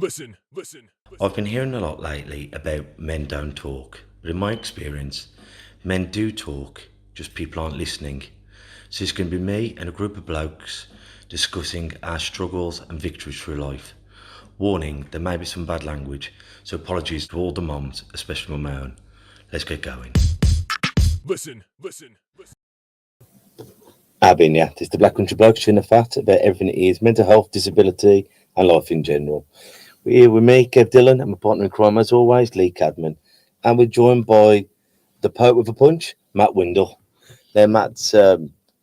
Listen. I've been hearing a lot lately about men don't talk, but in my experience, men do talk, just people aren't listening. So it's going to be me and a group of blokes discussing our struggles and victories through life. Warning, there may be some bad language, so apologies to all the moms, especially my own. Let's get going. Listen. Abin, yeah, it's the Black Country Blokes chewing the fat about everything it is, mental health, disability, and life in general. We're here with me, Kev Dillon, and my partner in crime, as always, Lee Cadman. And we're joined by the poet with a punch, Matt Windle. Now, Matt's,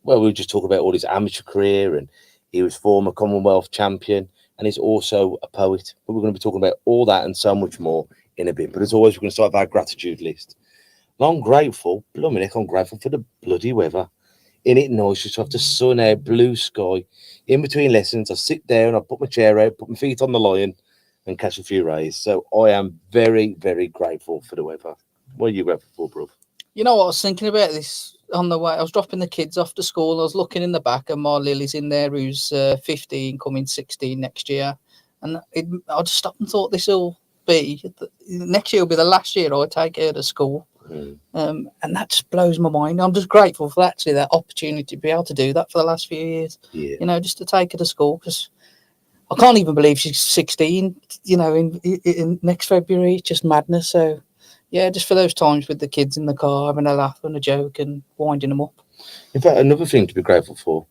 we just talk about all his amateur career, and he was former Commonwealth champion, and he's also a poet. But we're going to be talking about all that and so much more in a bit. But as always, we're going to start with our gratitude list. And I'm grateful for the bloody weather. In it nice, just have the sun out, blue sky. In between lessons, I sit down, I put my chair out, put my feet on the lion, and catch a few rays. So I am very, very grateful for the weather. What are you grateful for, bro? You know what, I was thinking about this on the way. I was dropping the kids off to school. I was looking in the back, and my Lily's in there, who's 15, coming 16 next year. And I just stopped and thought, next year will be the last year I take her to school. And that just blows my mind. I'm just grateful for actually that opportunity to be able to do that for the last few years. Yeah. You know, just to take her to school, because I can't even believe she's 16. You know, in next February, it's just madness. So, yeah, just for those times with the kids in the car, having a laugh and a joke and winding them up. In fact, another thing to be grateful for,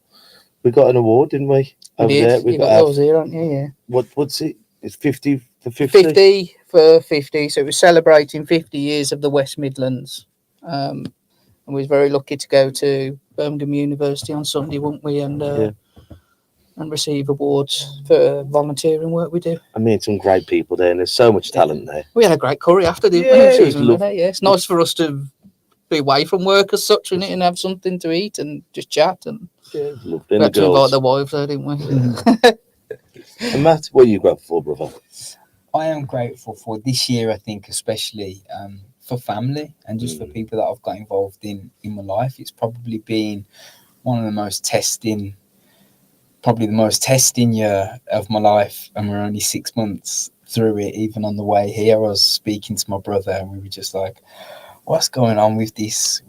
we got an award, didn't we? We did. You got yours here, haven't you? Yeah. What's it? It's 50 for 50? 50 for 50. So it was celebrating 50 years of the West Midlands. And we was very lucky to go to Birmingham University on Sunday, weren't we? And receive awards for volunteering work we do. I mean, some great people there, and there's so much talent there. We had a great curry after, didn't we? It was lovely. Yeah, it's nice for us to be away from work as such, isn't it, and have something to eat and just chat. And lovely. We had to invite the wives there, didn't we? And Matt, what are you grateful for, brother? I am grateful for this year, I think, especially for family and just for people that I've got involved in my life. It's probably been one of the most testing year of my life, and we're only 6 months through it. Even on the way here, I was speaking to my brother, and we were just like, what's going on with this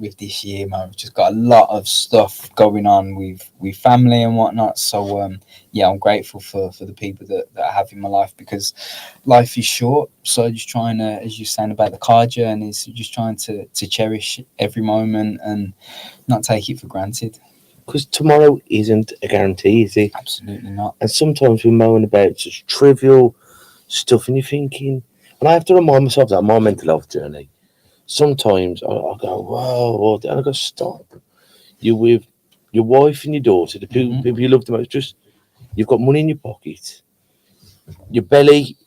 year, man? We've just got a lot of stuff going on with family and whatnot. So I'm grateful for the people that I have in my life, because life is short. So just trying to, as you're saying about the car journey, is just trying to cherish every moment and not take it for granted. Because tomorrow isn't a guarantee, is it? Absolutely not. And sometimes we're moaning about such trivial stuff, and you're thinking, and I have to remind myself that my mental health journey, sometimes I go, whoa, and I go, stop. You're with your wife and your daughter, the people you love the most. Just, you've got money in your pocket. Your belly,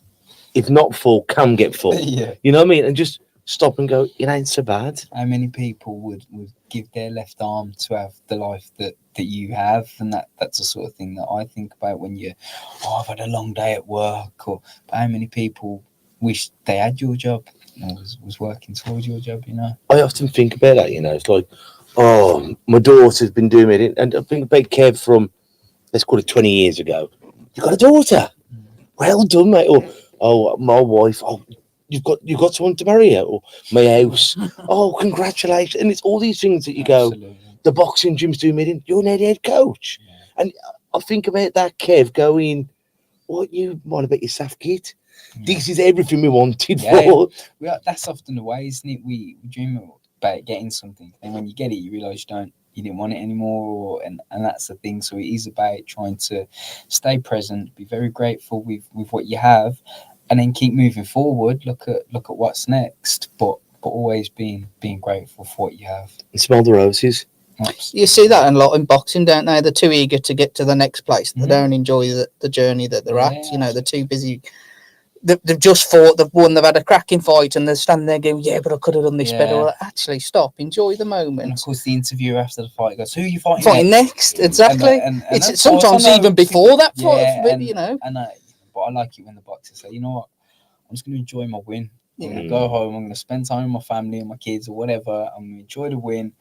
if not full, can get full. Yeah. You know what I mean? And just stop and go, it ain't so bad. How many people would give their left arm to have the life that you have? And that's the sort of thing that I think about when I've had a long day at work. Or how many people wish they had your job? Was working towards your job, you know. I often think about that, you know. It's like, my daughter's been doing it, and I think about Kev from, let's call it 20 years ago. You got a daughter? Well done, mate. Or my wife. You've got someone to marry her. Or my house. Congratulations. And it's all these things that you go. Absolutely. The boxing gym's doing it. You're now the head coach, and I think about that, Kev, going, what you want about your SAF kit? This is everything we wanted for. Yeah, that's often the way, isn't it? We dream about getting something, and when you get it, you realise you didn't want it anymore, and that's the thing. So it is about trying to stay present, be very grateful with what you have, and then keep moving forward. Look at what's next, but always being grateful for what you have. And smell the roses. You see that a lot in boxing, don't they? They're too eager to get to the next place. They don't enjoy the journey that they're at. You know, they're too busy. They've just fought, they've won, they've had a cracking fight, and they're standing there going, yeah, but I could have done this better. Well, actually, stop, enjoy the moment. And of course, the interviewer after the fight goes, who are you fighting next? Exactly. And it's sometimes even before that fight, you know. But I like it when the boxers say, you know what, I'm just going to enjoy my win. I'm going to go home, I'm going to spend time with my family and my kids or whatever. I'm going to enjoy the win,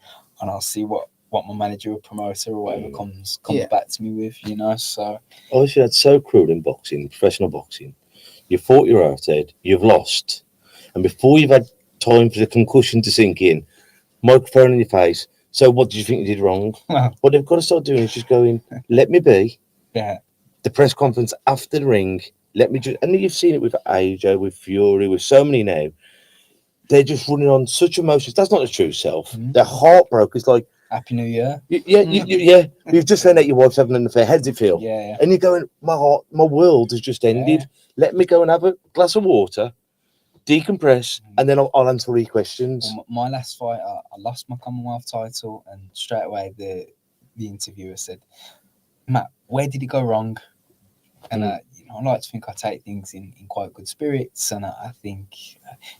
and I'll see what my manager or promoter or whatever comes back to me with, you know. So obviously, that's so cruel in boxing, professional boxing. you fought your heart out, you've lost, and before you've had time for the concussion to sink in, microphone in your face. So what did you think you did wrong? Well, What they've got to start doing is just going, let me be. yeah. The press conference after the ring, let me just, and you've seen it with AJ, with Fury, with so many now. They're just running on such emotions. That's not the true self. They're heartbroken. It's like, Happy New Year. yeah. You've just found out your wife's having an affair. How does it feel? Yeah. And you're going, my heart, my world has just ended. Yeah. Let me go and have a glass of water, decompress, and then I'll answer 3 questions. Well, my last fight, I lost my Commonwealth title, and straight away the interviewer said, "Matt, where did it go wrong?" And I like to think I take things in quite good spirits, and I think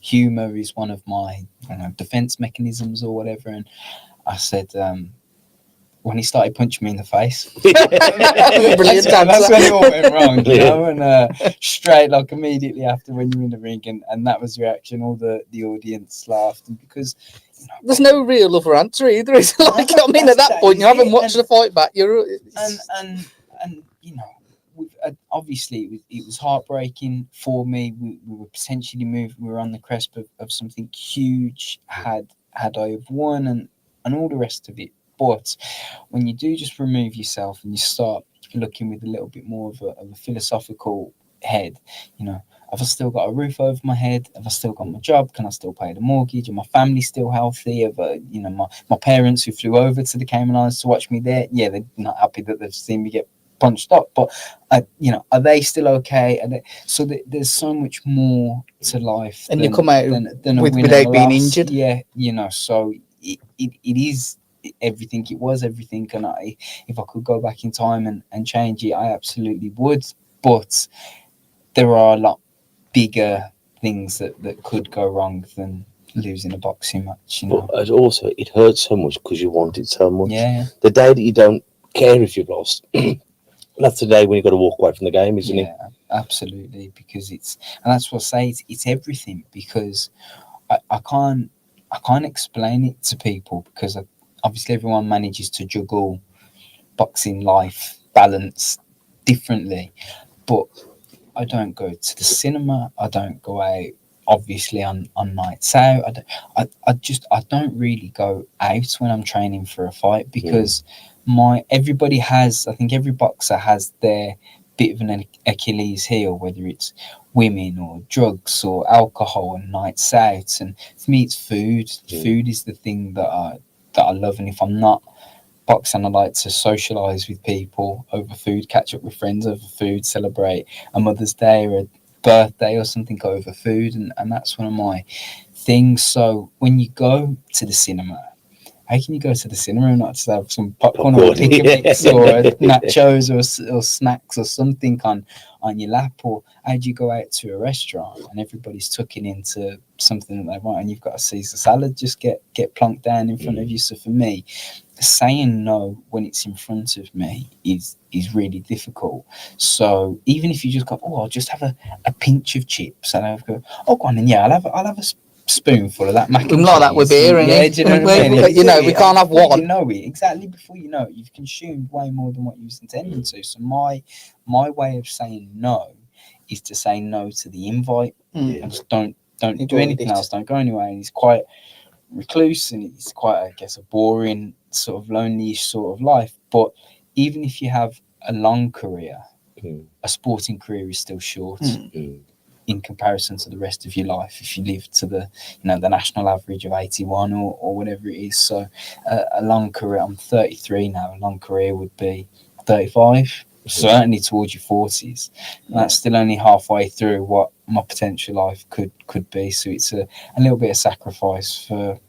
humour is one of my defence mechanisms or whatever. And I said, when he started punching me in the face, Brilliant that's when it all answer. went wrong, you know. And straight, like immediately after when you're in the ring, and that was the reaction. All the audience laughed, and because There's no real other answer either. It's like, I mean, at that point, you haven't watched the fight back. and you know, obviously it was heartbreaking for me. We were potentially moved. We were on the cusp of something huge. Had I have won and all the rest of it. But when you do just remove yourself and you start looking with a little bit more of a philosophical head, you know, have I still got a roof over my head? Have I still got my job? Can I still pay the mortgage? Are my family still healthy? Have my parents who flew over to the Cayman Islands to watch me there? Yeah, they're not happy that they've seen me get punched up, but are they still okay? So there's so much more to life, and you come out than a win without being loss. injured. Yeah, so it is everything. It was everything, and if I could go back in time and change it, I absolutely would. But there are a lot bigger things that could go wrong than losing a boxing match. But also, it hurts so much because you want it so much. Yeah. The day that you don't care if you've lost, that's the day when you've got to walk away from the game, isn't it? Yeah, absolutely. Because and that's what I say. It's everything. Because I can't explain it to people, because obviously everyone manages to juggle boxing life balance differently. But I don't go to the cinema. I don't go out, obviously, on nights out. I don't really go out when I'm training for a fight, because everybody has, I think every boxer has their bit of an Achilles heel, whether it's women or drugs or alcohol and nights out. And for me, it's food. Food is the thing that I love. And if I'm not boxing, I like to socialise with people over food, catch up with friends over food, celebrate a Mother's Day or a birthday or something over food, and that's one of my things. So when you go to the cinema, how can you go to the cinema and not just have some popcorn or pick a mix or nachos or snacks or something on your lap? Or how do you go out to a restaurant and everybody's tucking into something that they want, and you've got a Caesar salad just get plonked down in front of you? So for me, saying no when it's in front of me is really difficult. So even if you just go, I'll just have a pinch of chips, and I'll go, go on, and I'll have a spoonful of that mac and cheese. Like that with beer, do you know what I mean? We can't have one. You know it exactly before you know it. You've consumed way more than what you was intending to. So my way of saying no is to say no to the invite. And just don't do anything else. Don't go anywhere. And it's quite recluse, and it's quite, I guess, a boring sort of lonely-ish sort of life. But even if you have a long career, a sporting career is still short. In comparison to the rest of your life, if you live to the national average of 81 or whatever it is. So a long career, I'm 33 now, a long career would be 35, certainly towards your 40s. And that's still only halfway through what my potential life could be. So it's a little bit of sacrifice for,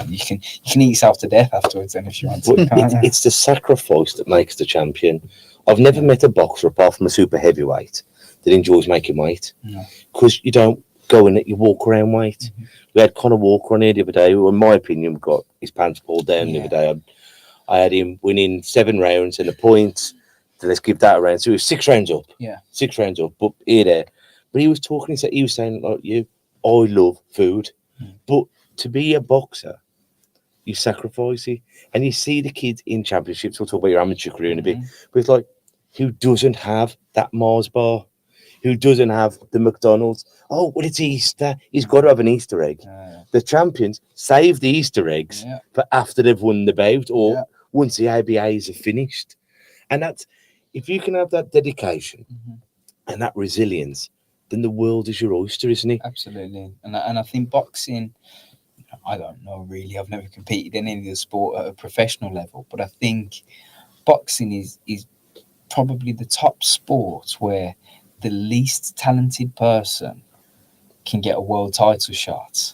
you can eat yourself to death afterwards then if you want to. It's the sacrifice that makes the champion. I've never met a boxer apart from a super heavyweight that enjoys making weight, because you don't go in it, you walk around weight. We had Conor Walker on here the other day, who in my opinion got his pants pulled down the other day. I had him winning 7 rounds and a point, so let's give that a round. So he was 6 rounds up. 6 rounds up, but there. But he was talking, he was saying, like you, I love food. But to be a boxer, you sacrifice it. And you see the kids in championships, we'll talk about your amateur career in a bit, but it's like, who doesn't have that Mars bar? who doesn't have the McDonald's. Oh, well, it's Easter. He's got to have an Easter egg. The champions save the Easter eggs for after they've won the bout or once the ABAs are finished. And that's, if you can have that dedication and that resilience, then the world is your oyster, isn't it? Absolutely. And I think boxing, I don't know really, I've never competed in any of the sport at a professional level, but I think boxing is probably the top sport where the least talented person can get a world title shot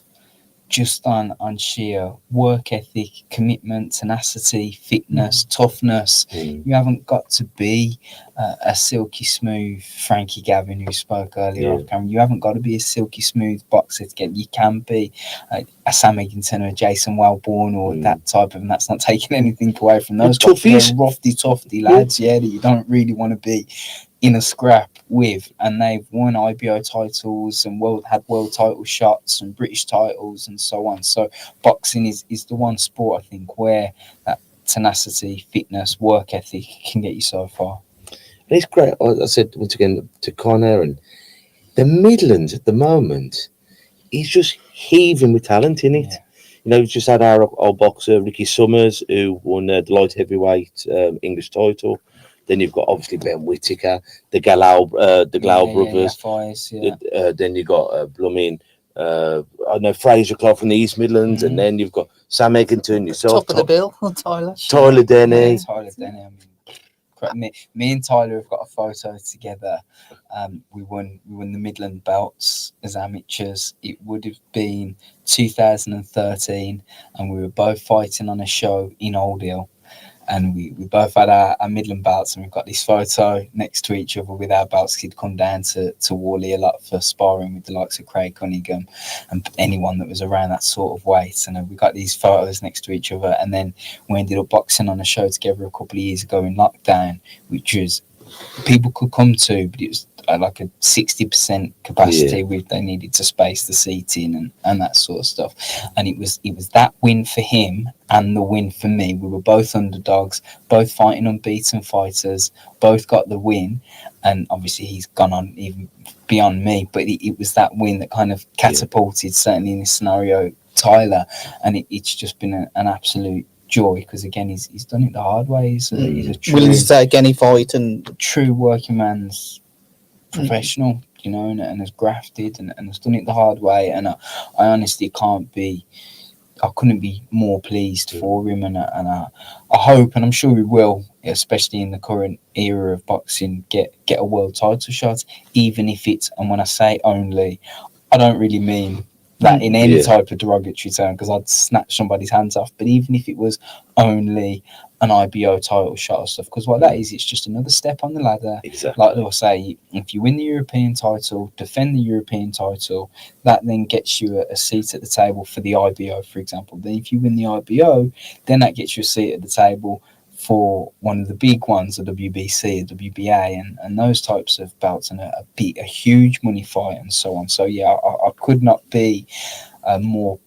just on sheer work ethic, commitment, tenacity, fitness, toughness. You haven't got to be a silky smooth Frankie Gavin who spoke earlier off camera. You haven't got to be a silky smooth boxer to get. You can be a Sam Eggington or a Jason Wellborn or that type of, and that's not taking anything away from those guys. Tufty lads, that you don't really want to be in a scrap with, and they've won IBO titles and had world title shots and British titles and so on. So boxing is the one sport I think where that tenacity, fitness, work ethic can get you so far. And it's great. I said once again to Connor, and the Midlands at the moment is just heaving with talent in it. You know, we've just had our old boxer Ricky Summers who won the light heavyweight English title. Then you've got obviously Ben Whittaker, the Glau brothers. Then you've got blooming, I know Fraser Clark from the East Midlands, and then you've got Sam Eggington, yourself, top of the bill, Tyler Denny. Tyler Denny. I mean, me and Tyler have got a photo together. We won the Midland belts as amateurs. It would have been 2013, and we were both fighting on a show in Old Hill. And we both had our Midland belts, and we've got this photo next to each other with our belts. He'd come down to Whalley a lot for sparring with the likes of Craig Cunningham and anyone that was around that sort of weight. And we got these photos next to each other. And then we ended up boxing on a show together a couple of years ago in lockdown, which was people could come to, but it was like a 60% capacity with they needed to space the seating and that sort of stuff. And it was that win for him and the win for me. We were both underdogs, both fighting unbeaten fighters, both got the win, and obviously he's gone on even beyond me, but it was that win that kind of catapulted, certainly in this scenario, Tyler. And it's just been an absolute joy, because again he's done it the hard way. He's a true, willing to take any fight, and true working man's professional, you know, and has grafted and has done it the hard way. And I honestly couldn't be more pleased for him, and I hope, and I'm sure we will, especially in the current era of boxing, get a world title shot, even if it's, and when I say only, I don't really mean that in any type of derogatory term, because I'd snatch somebody's hands off, but even if it was only an IBO title shot or stuff, because what that is, it's just another step on the ladder. Exactly. Like they'll say, if you win the European title, defend the European title, that then gets you a seat at the table for the IBO, for example. Then if you win the IBO, then that gets you a seat at the table for one of the big ones, a WBC, a WBA, and those types of belts, and a huge money fight and so on. So yeah, I could not be more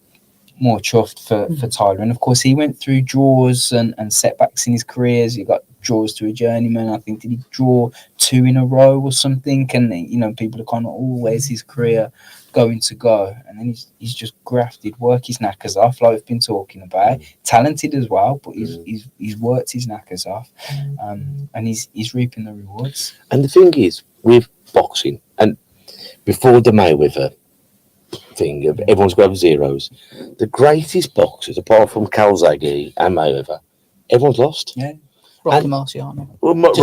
chuffed for Tyler. And of course he went through draws and setbacks in his careers. He got draws to a journeyman. I think, did he draw 2 in a row or something? And you know, people are kind of, where's his career going to go? And then he's just grafted, worked his knackers off, like we've been talking about. Talented as well, but he's worked his knackers off, and he's reaping the rewards. And the thing is, with boxing, and before the Mayweather thing of everyone's got to have zeros, the greatest boxers, apart from Calzaghe and Mayweather, everyone's lost. Yeah. Rocky Marciano. Well, but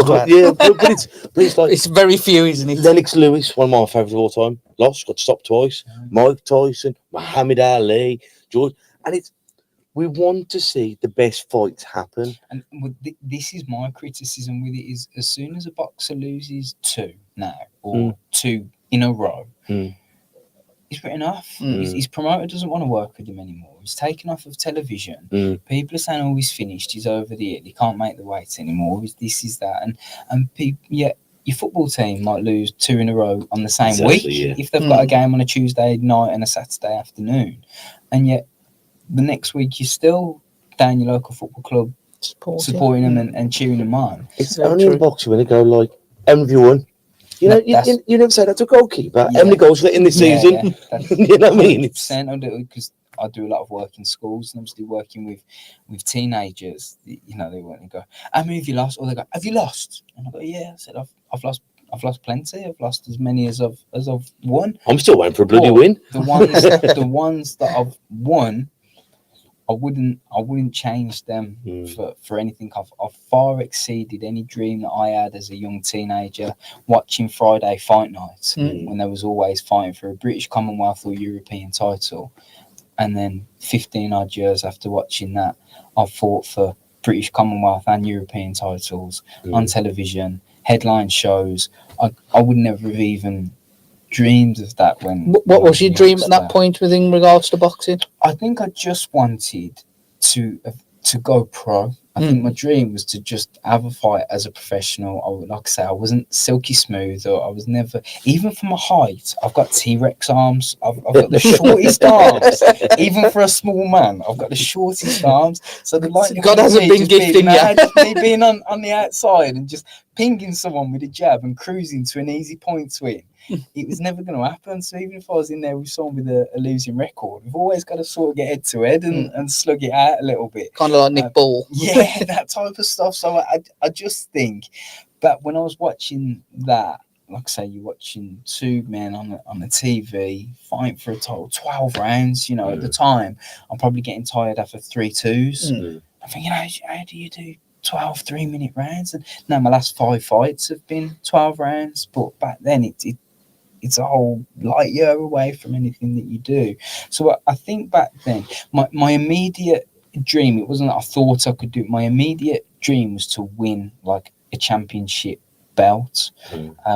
it's like, it's very few, isn't it? Lennox Lewis, one of my favourites of all time, lost, got stopped twice. Mike Tyson, Muhammad Ali, George, and we want to see the best fights happen. And this is my criticism with it: is as soon as a boxer loses 2 now or 2 in a row, he's written off. His promoter doesn't want to work with him anymore. He's taken off of television. People are saying, "Oh, he's finished. He's over the hill. He can't make the weight anymore. This is that." And people, your football team might lose 2 in a row on the same week if they've got a game on a Tuesday night and a Saturday afternoon, and yet the next week you're still down your local football club supporting them and cheering them on. It's only in boxing when they go like, "Have you won?" You know, you never say that to a goalkeeper. How many goals let in this season? Yeah, you know what I mean? Because I do a lot of work in schools, and obviously working with teenagers. You know, they want to go, "How many have you lost?" Or they go, "Have you lost?" And I go, "Yeah." I said, "I've lost plenty. I've lost as many as I've won. I'm still waiting for a bloody win." The ones that I've won, I wouldn't change them for anything. I've far exceeded any dream that I had as a young teenager watching Friday fight nights when there was always fighting for a British Commonwealth or European title. And then 15 odd years after watching that, I've fought for British Commonwealth and European titles on television, headline shows. I would never have even dreamed of that when. What was your dream at that point within regards to boxing? I think I just wanted to go pro. I think my dream was to just have a fight as a professional. Like I say, I wasn't silky smooth, or I was never, even for my height, I've got T-Rex arms. I've got the shortest arms, even for a small man. I've got the shortest arms. So the God hasn't been gifting you. Just me being on the outside and just pinging someone with a jab and cruising to an easy point win. It was never going to happen. So even if I was in there with someone with a losing record, we've always got to sort of get head to head and slug it out a little bit. Kind of like Nick Ball. Yeah, that type of stuff. So I just think that when I was watching that, like I say, you're watching two men on the TV fighting for a title, 12 rounds, you know, at the time, I'm probably getting tired after 3 twos. I'm thinking, how do you do 12 3-minute rounds? And now my last 5 fights have been 12 rounds, but back then it's a whole light year away from anything that you do. So I think back then, my immediate dream, it wasn't that I thought I could do it. My immediate dream was to win like a championship belt,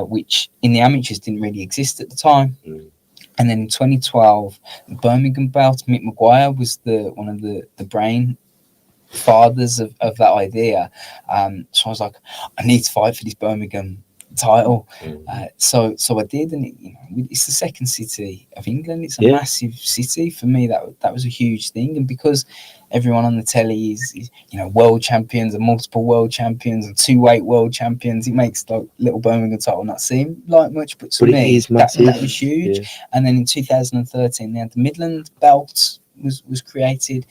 which in the amateurs didn't really exist at the time. And then in 2012, the Birmingham belt, Mick Maguire was one of the brain fathers of that idea. So I was like, I need to fight for this Birmingham title. So I did, and it's the second city of England. It's a massive city for me. That was a huge thing, and because everyone on the telly is world champions and multiple world champions and 2-weight world champions, it makes like little Birmingham title not seem like much, but to me that was huge. And then in 2013 they had the Midland belt was created.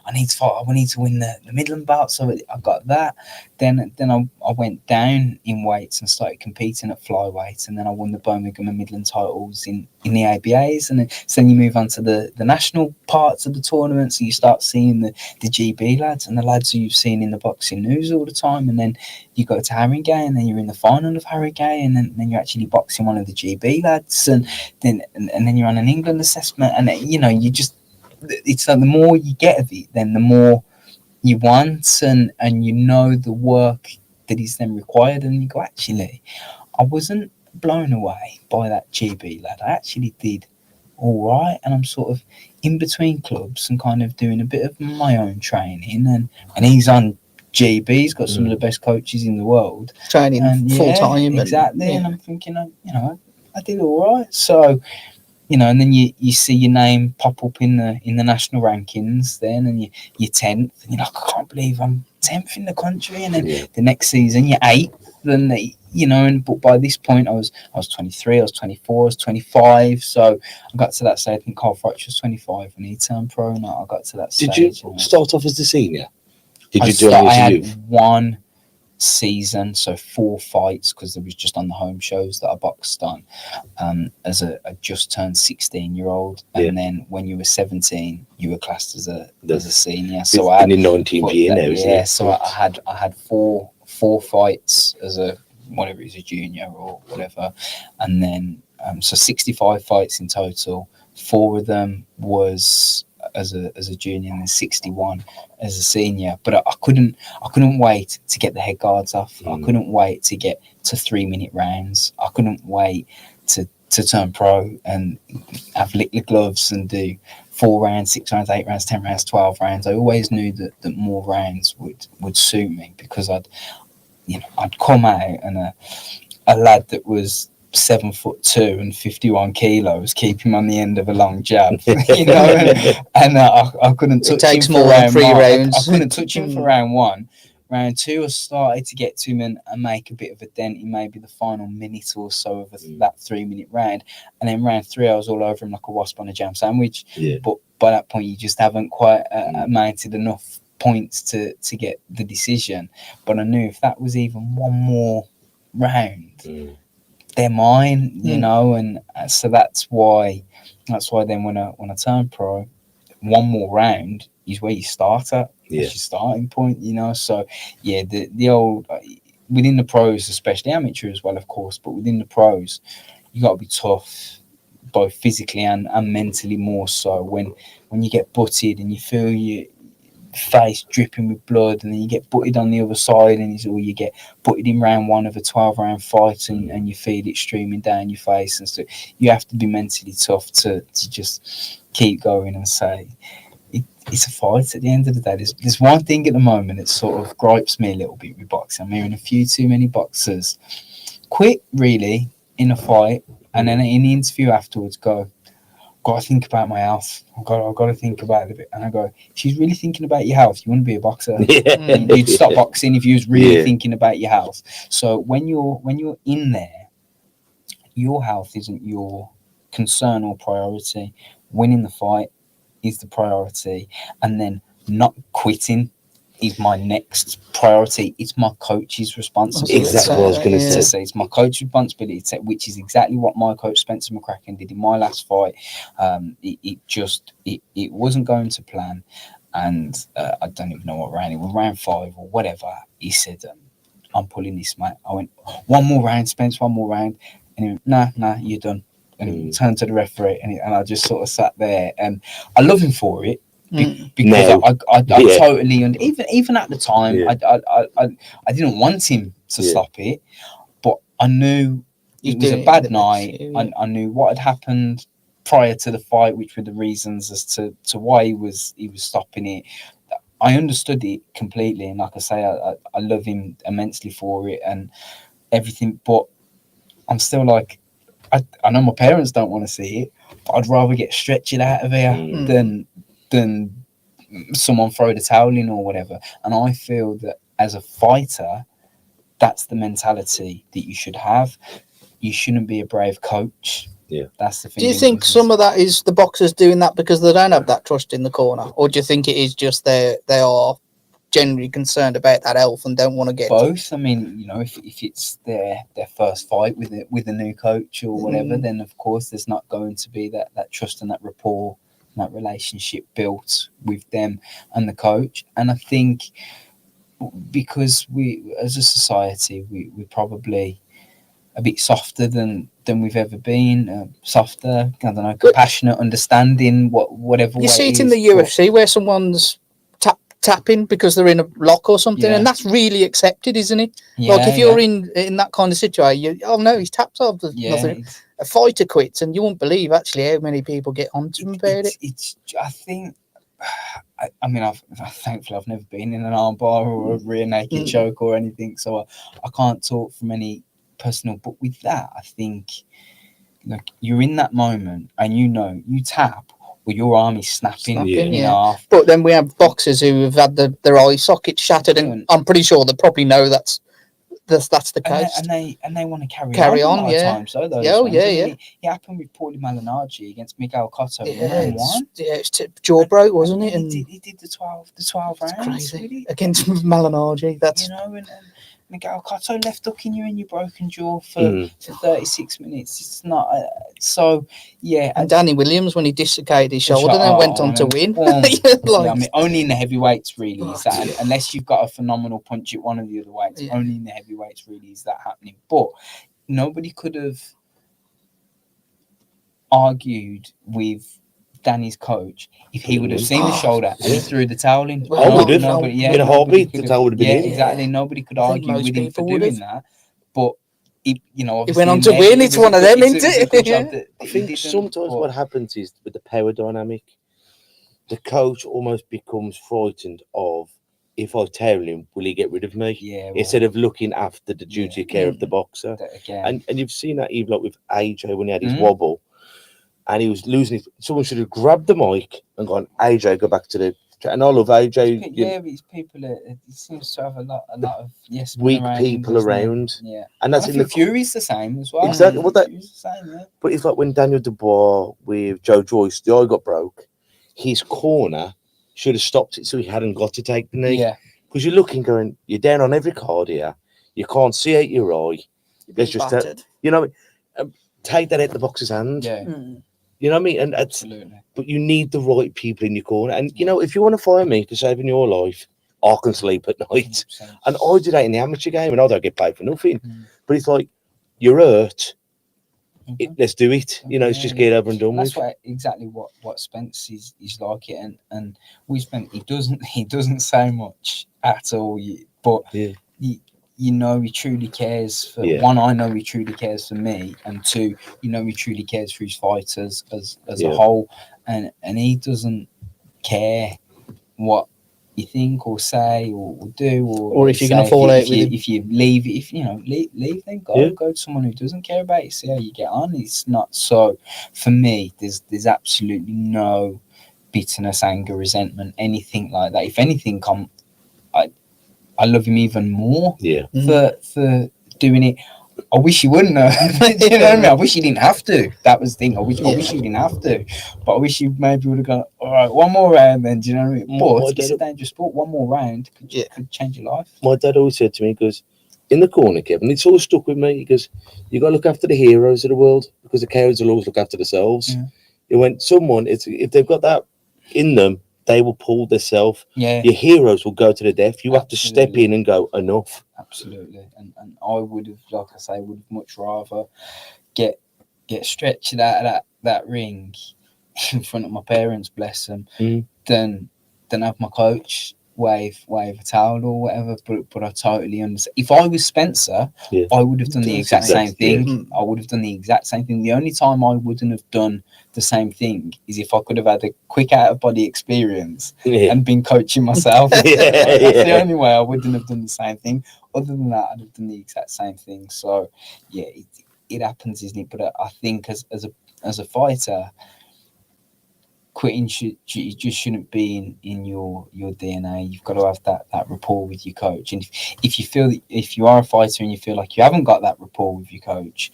I need to fight. I need to win the Midland belt, so I got that. Then I went down in weights and started competing at flyweight, and then I won the Birmingham and Midland titles in the ABAs, and then you move on to the national parts of the tournament, so you start seeing the GB lads and the lads who you've seen in the boxing news all the time, and then you go to Harringay, and then you're in the final of Harringay, and then you're actually boxing one of the GB lads, and then you're on an England assessment, and you just, it's like the more you get of it, then the more you want, and the work that is then required, and you go, actually, I wasn't blown away by that GB lad. I actually did all right, and I'm sort of in between clubs and kind of doing a bit of my own training, and he's on GB. He's got some of the best coaches in the world, training full time. Exactly, and I'm thinking, I did all right. So. And then you see your name pop up in the national rankings then, and you're 10th, and you're like, I can't believe I'm 10th in the country. And then the next season you're 8th, and but by this point I was 23, I was 24, I was 25. So I got to that stage. I think Carl Froch was 25 when he turned pro, and I got to that stage. Did you start off as the senior? I had one season, so 4 fights, because there was just on the home shows that I boxed on as a just turned 16-year-old, and then when you were 17 you were classed as a senior. So I had in 19th year now, isn't it? So I had four fights as a whatever it is, a junior or whatever, and then so 65 fights in total. 4 of them was as a junior, and then 61 as a senior. But I couldn't wait to get the head guards off. I couldn't wait to get to 3-minute rounds. I couldn't wait to turn pro and have lick the gloves and do 4 rounds, 6 rounds, 8 rounds, 10 rounds, 12 rounds. I always knew that more rounds would suit me, because I'd come out, and a lad that was 7'2" and 51 kilos, keep him on the end of a long jab, and I couldn't touch him for round 3 rounds. I couldn't touch him for round 1, Round 2, I started to get to him and make a bit of a dent in maybe the final minute or so of that 3-minute round. And then round 3, I was all over him like a wasp on a jam sandwich. Yeah. But by that point, you just haven't quite mounted enough points to get the decision. But I knew if that was even one more round, they're mine, you know. And so that's why then when I turned pro, one more round is where you start at. Yeah. That's your starting point, you know. So yeah, the old within the pros, especially amateur as well, of course, but within the pros, you got to be tough, both physically and mentally more so. When you get butted and you feel your face dripping with blood, and then you get butted on the other side, or you get butted in round 1 of a 12-round fight, and you feel it streaming down your face and stuff. You have to be mentally tough to just keep going and say, it's a fight at the end of the day. There's one thing at the moment that sort of gripes me a little bit with boxing. I'm hearing a few too many boxers quit really in a fight, and then in the interview afterwards go, got to think about my health. I've got to think about it a bit. And I go, if she's really thinking about your health, you wouldn't be a boxer. You'd stop boxing if you was really thinking about your health. So when you're in there, your health isn't your concern or priority. Winning the fight is the priority, and then not quitting is my next priority. It's my coach's responsibility. Exactly what I was going to say. It's my coach's responsibility, which is exactly what my coach Spencer McCracken did in my last fight. It wasn't going to plan, and I don't even know what round it was, round 5 or whatever. He said, "I'm pulling this, mate." I went, "One more round, Spence. One more round," and he went, "Nah, you're done." And he turned to the referee, and I just sort of sat there, and I love him for it. Because I totally, and even at the time, I didn't want him to stop it, but I knew it was a bad night. I knew what had happened prior to the fight, which were the reasons as to why he was stopping it. I understood it completely, and like I say, I love him immensely for it and everything. But I'm still like, I know my parents don't want to see it, but I'd rather get stretched out of here than someone throw the towel in or whatever. And I feel that as a fighter, that's the mentality that you should have. You shouldn't be a brave coach. Yeah, that's the thing. Do you think some of that is the boxers doing that because they don't have that trust in the corner, or do you think it is just they are generally concerned about that health and don't want to get both? I mean, you know, if it's their first fight with a new coach or whatever, then of course there's not going to be that trust and that rapport, that relationship built with them and the coach. And I think because we as a society we're probably a bit softer than we've ever been, softer, I don't know, compassionate, understanding, whatever. You see it in the UFC where someone's tapping because they're in a lock or something, and that's really accepted, isn't it? Like if you're in that kind of situation, he's tapped off. Nothing. A fighter quits, and you won't believe actually how many people get onto him about it. I think. I mean, thankfully I've never been in an armbar or a rear naked choke or anything, so I can't talk from any personal. But with that, I think, look, you're in that moment, and you tap, or your arm is snapping in half. But then we have boxers who have had their eye sockets shattered, and I'm pretty sure they probably know that's the case. And they want to carry on. Times, so it happened with Paulie Malignaggi against Miguel Cotto. It's jaw broke, wasn't it? And he did the 12 rounds. Crazy. Really? Against Malignaggi. That's and Miguel Cotto left hooking you in your broken jaw for 36 minutes. It's not And Danny Williams, when he dislocated his shoulder and went on to win. I mean, only in the heavyweights really is that, unless you've got a phenomenal punch at one of the other weights. Only in the heavyweights really is that happening. But nobody could have argued with Danny's coach if he would have seen the shoulder and he threw the towel in. I would have. In a heartbeat, the towel would have been in. Exactly. Nobody could argue with him for doing that. But he went on to win. It's one of them, isn't it? I think sometimes what happens is with the power dynamic, the coach almost becomes frightened of, if I tail him, will he get rid of me? Yeah. Instead of looking after the duty of care of the boxer. And you've seen that even like with AJ when he had his wobble. And he was losing it. Someone should have grabbed the mic and gone, AJ, go back to the And I love AJ. Yeah, but it's people that it seems to have a lot of yes, Weak around people him, doesn't it? around. Yeah, And that's I in the think Fury's the same as well. Exactly. Well, Fury's the same, yeah. But it's like when Daniel Dubois with Joe Joyce, the eye got broke. His corner should have stopped it so he hadn't got to take the knee. Yeah, Because you're looking, going, you're down on every card here. You can't see out your eye. Let's just, you know, take that out the boxer's hand. yeah, You know what I mean? And absolutely. but you need the right people in your corner. And you know, if you want to fire me for saving your life, I can sleep at night. 100%. And I do that in the amateur game, and I don't get paid for nothing. But it's like you're hurt. Let's do it. You know, it's just get over and done That's with. exactly what Spence is like it, and we spent. He doesn't say much at all, but you know he truly cares for one. I know he truly cares for me, and two, you know he truly cares for his fighters as a whole, and he doesn't care what you think or say or do or if you're going to fall out with him. If you leave, if you know leave then go to someone who doesn't care about it, see how you get on. It's not so for me. There's absolutely no bitterness, anger, resentment, anything like that. If anything, I love him even more for doing it. I wish he wouldn't have. You know what I mean? I wish he didn't have to. That was the thing. I wish he didn't have to. But I wish he maybe would have gone, all right, one more round then. Do you know what I mean? But it's a dangerous sport. One more round could change your life. My dad always said to me, he goes, in the corner, Kevin, it's always stuck with me. He goes, you got to look after the heroes of the world because the cowards will always look after themselves. Yeah. It went, if they've got that in them, they will pull themselves. Yeah. Your heroes will go to the death. You have to step in and go, enough. Absolutely. And I would have, like I say, would have much rather get stretched out of that ring in front of my parents, bless them, than have my coach wave a towel or whatever. But I totally understand. If I was Spencer, I would have done the exact same thing. I would have done the exact same thing. The only time I wouldn't have done the same thing is if I could have had a quick out of body experience and been coaching myself. That's the only way I wouldn't have done the same thing. Other than that, I'd have done the exact same thing. So it happens, isn't it? But I think as a fighter, quitting just shouldn't be in your DNA. You've got to have that rapport with your coach. And if you feel that if you are a fighter and you feel like you haven't got that rapport with your coach,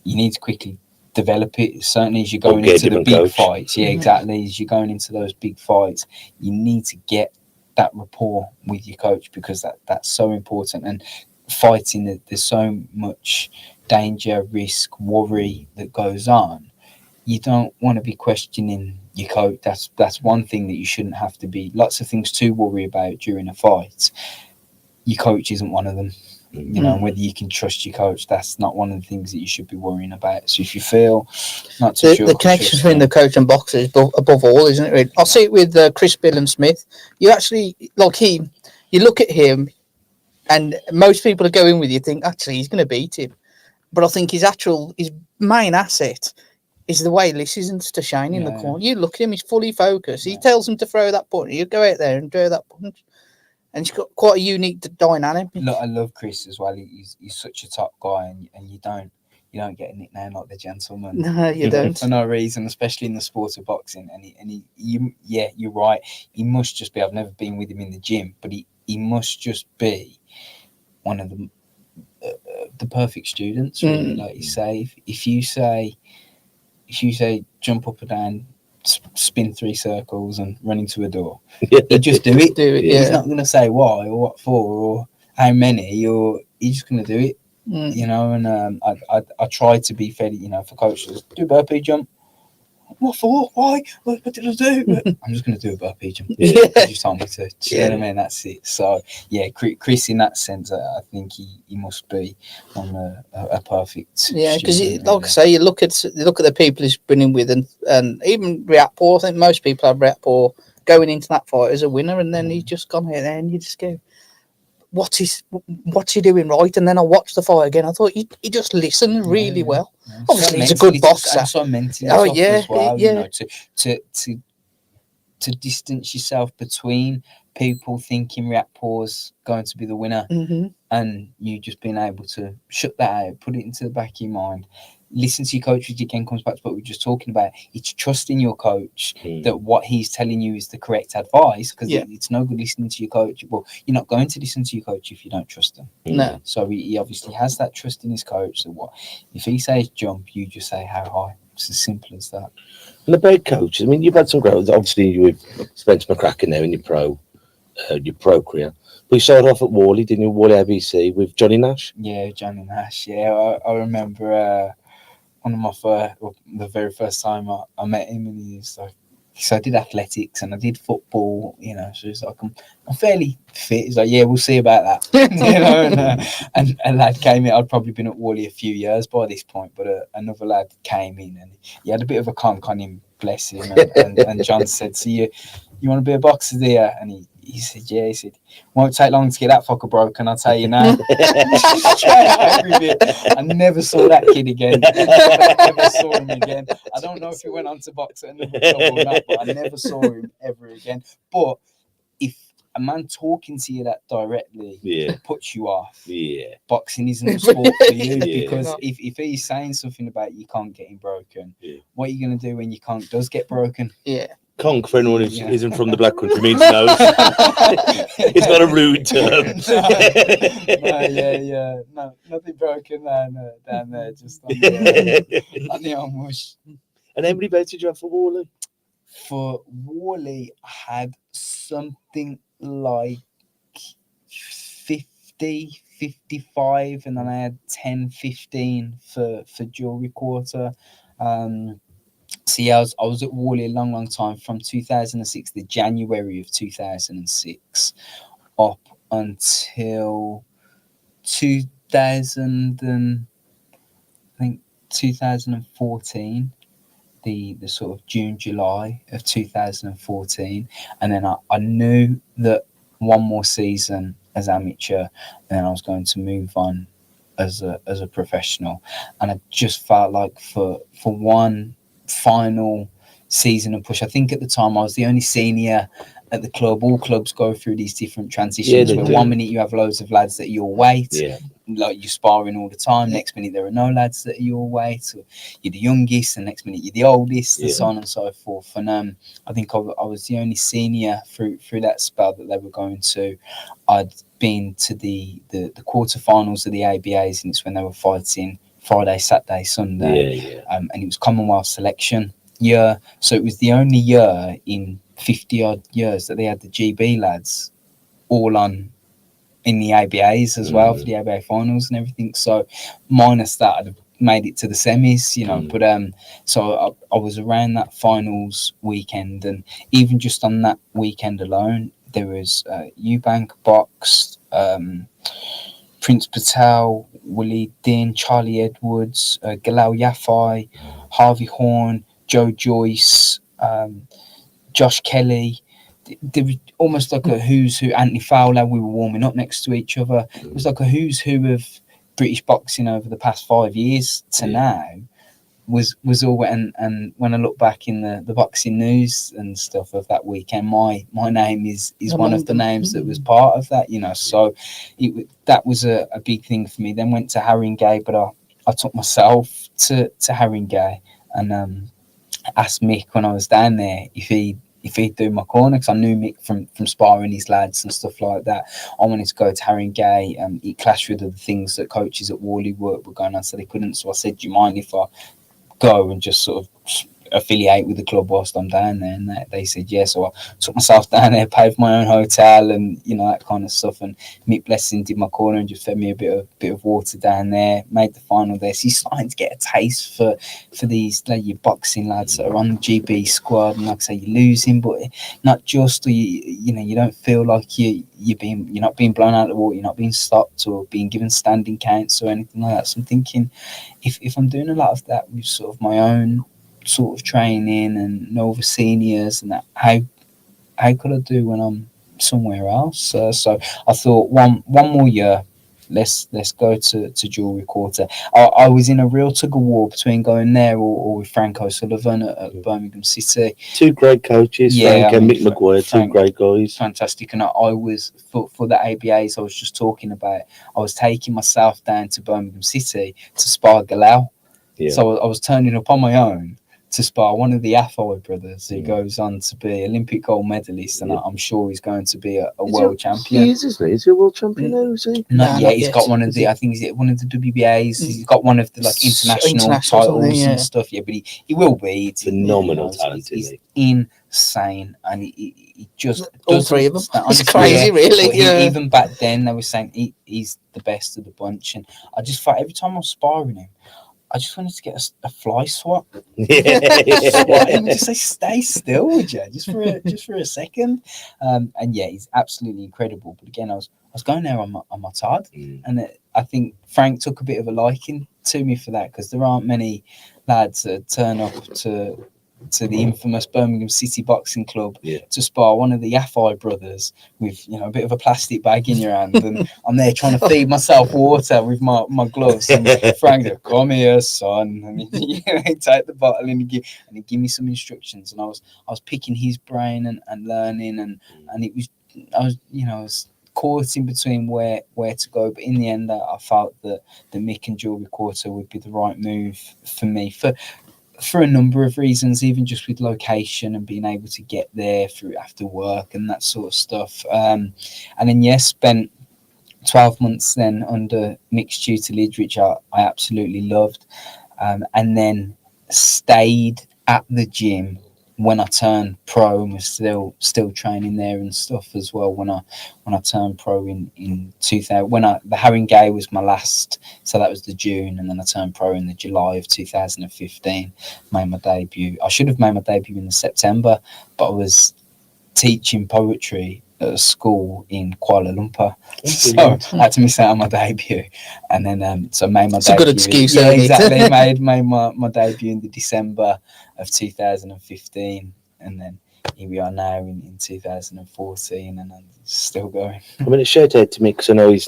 you need to quickly develop it. Certainly as you're going into the big fights. Yeah, exactly. As you're going into those big fights, you need to get that rapport with your coach because that's so important. And fighting, there's so much danger, risk, worry that goes on. You don't want to be questioning your coach. That's one thing that you shouldn't have to be. Lots of things to worry about during a fight. Your coach isn't one of them. You know, whether you can trust your coach, that's not one of the things that you should be worrying about. So if you feel not too sure, the connection between the coach and boxer is above all, isn't it? Really? I'll see it with Chris Bill and Smith. You actually you look at him, and most people are going with you think actually he's going to beat him, but I think his main asset is the way he listens to Shane in the corner. You look at him; he's fully focused. He tells him to throw that punch. You go out there and throw that punch. And he's got quite a unique dynamic. Look, I love Chris as well. He's such a top guy, and you don't get a nickname like the gentleman. No, you don't. For no reason, especially in the sport of boxing. And you're right. He must just be. I've never been with him in the gym, but he must just be one of the perfect students. Really, like you say. If you say jump up and down, spin 3 circles and run into a door, he just do it. He's not going to say why or what for or how many, or he's just going to do it. You know. And I try to be fairly, for coaches, do a burpee jump. What for? Why? What did I do? I'm just going to do a burpee jump. You told me to. You know what I mean? That's it. So Chris, in that sense, I think he must be on a perfect. Yeah, because like I say, you look at the people he's been in with, and even Riatpur. I think most people have Riatpur going into that fight as a winner, and then he's just gone out there, and you just go, what's he doing right? And then I watched the fight again. I thought he just listened really well. Yeah. Obviously, he's a good boxer. And so mentally as well. To distance yourself between people thinking Riatpur's going to be the winner and you just being able to shut that out, put it into the back of your mind, listen to your coach, which again comes back to what we were just talking about. It's trusting your coach that what he's telling you is the correct advice, because it's no good listening to your coach. Well, you're not going to listen to your coach if you don't trust him. No. So he obviously has that trust in his coach, that what if he says jump, you just say how high. It's as simple as that. And about coaches, I mean, you've had some growth. Obviously, you with Spencer McCracken now in your pro career. But you started off at Worley, didn't you? Worley ABC with Johnny Nash. Yeah, Johnny Nash. Yeah, I remember one of my the very first time I met him, and he was like, so I did athletics and I did football, you know. So it's like I'm fairly fit. He's like, yeah, we'll see about that, you know. And a lad came in. I'd probably been at Worley a few years by this point, but another lad came in and he had a bit of a conk on him, bless him. And John said, "So you want to be a boxer, there?" And he said, "Yeah." He said, "Won't take long to get that fucker broken, I'll tell you now." I never saw that kid again. Never saw him again. I don't know if he went on to box at another club or not, but I never saw him ever again. But if a man talking to you that directly puts you off, boxing isn't a sport for you, because if he's saying something about you can't get him broken, what are you going to do when your conch does get broken? Conk, for anyone who isn't from the Black Country, means nose. It's not a rude term. No, nothing broken down there, just on the armbush. And how many beds did you have for Worley? For Worley, I had something like 50, 55, and then I had 10, 15 for jewelry quarter. So yeah, I was at Worley a long time, from 2006, the January of 2006, up until 2014, the sort of June, July of 2014, and then I knew that one more season as amateur, and then I was going to move on as a professional, and I just felt like for one final season and push. I think at the time I was the only senior at the club. All clubs go through these different transitions where 1 minute you have loads of lads that are your weight, like you're sparring all the time. Next minute there are no lads that are your weight, or you're the youngest, and next minute you're the oldest, and so on and so forth. And I think I was the only senior through that spell that they were going to. I'd been to the quarterfinals of the ABAs, and it's when they were fighting Friday, Saturday, Sunday, and it was Commonwealth selection year. So it was the only year in 50 odd years that they had the GB lads all on in the ABAs as well, for the ABA finals and everything. So minus that, I'd have made it to the semis, you know. But so I was around that finals weekend, and even just on that weekend alone, there was Eubank boxed, Prince Patel, Willie Din, Charlie Edwards, Galal Yafai, Harvey Horn, Joe Joyce, Josh Kelly. There was almost like a who's who. Anthony Fowler. We were warming up next to each other. It was like a who's who of British boxing over the past 5 years to now. Was all, and when I look back in the boxing news and stuff of that weekend, my name is one of the names that was part of that, you know. So that was a big thing for me. Then went to Haringey, but I took myself to Haringey and asked Mick when I was down there if he'd do my corner, because I knew Mick from sparring his lads and stuff like that. I wanted to go to Haringey. It clashed with the things that coaches at Worley were going on, so they couldn't. So I said, do you mind if I go and just sort of affiliate with the club whilst I'm down there? And they said yes. So I took myself down there, paid for my own hotel and, you know, that kind of stuff. And Mick Blessing did my corner and just fed me a bit of water down there. Made the final there. So you're starting to get a taste for these your boxing lads that are on the GB squad. And like I say, you're losing, but not just, or you know, you don't feel like you're not being blown out of the water, you're not being stopped or being given standing counts or anything like that. So I'm thinking, if I'm doing a lot of that with sort of my own sort of training and Nova seniors and that, how could I do when I'm somewhere else? So I thought one more year let's go to Jewellery Quarter. I was in a real tug of war between going there or with Frank O'Sullivan at Birmingham City. Two great coaches, Yeah, Frank I and mean, Mick Maguire, two Frank- great guys. Fantastic. And I was for the ABAs I was just talking about, I was taking myself down to Birmingham City to spar Galal. Yeah. So I was turning up on my own to spar one of the Afoy brothers who goes on to be Olympic gold medalist, and I'm sure he's going to be a world champion. He is, isn't he? Is he a world champion now, is he? Not No, yet. not He's yet. got one of the, I think he's one of the WBAs. He's got one of the like international International something, titles yeah. and stuff. Yeah, but he will be. It's Phenomenal you know, talent, He's isn't insane, and he just All doesn't three of them. stand- It's honestly, crazy, really. but Yeah. even back then, they were saying he's the best of the bunch, and I just thought every time I was sparring him, I just wanted to get a fly swat. Swat him and just say, "Stay still, would you? Just for a second." And yeah, he's absolutely incredible. But again, I was going there on my Todd, and I think Frank took a bit of a liking to me for that, because there aren't many lads that turn up to the infamous Birmingham City Boxing Club to spar one of the Afoy brothers with, you know, a bit of a plastic bag in your hand, and I'm there trying to feed myself water with my gloves, and Frank said, "Come here, son," and he'd take the bottle and he'd give me some instructions, and I was picking his brain and learning, and it was I was caught in between where to go, but in the end I felt that the Mick and Jewellery Quarter would be the right move for me for a number of reasons, even just with location and being able to get there through after work and that sort of stuff. And then spent 12 months then under Mick's tutelage, which I absolutely loved, and then stayed at the gym when I turned pro, and was still training there and stuff as well when I turned pro in 2000. The Haringey was my last, so that was the June, and then I turned pro in the July of 2015. Made my debut. I should have made my debut in the September, but I was teaching poetry at a school in Kuala Lumpur, so I had to miss out on my debut. And then so made my It's debut. a good excuse. Yeah, exactly. made my debut in the December of 2015, and then here we are now in 2014, and I'm still going. I mean, a shout out to Mick, because I know he's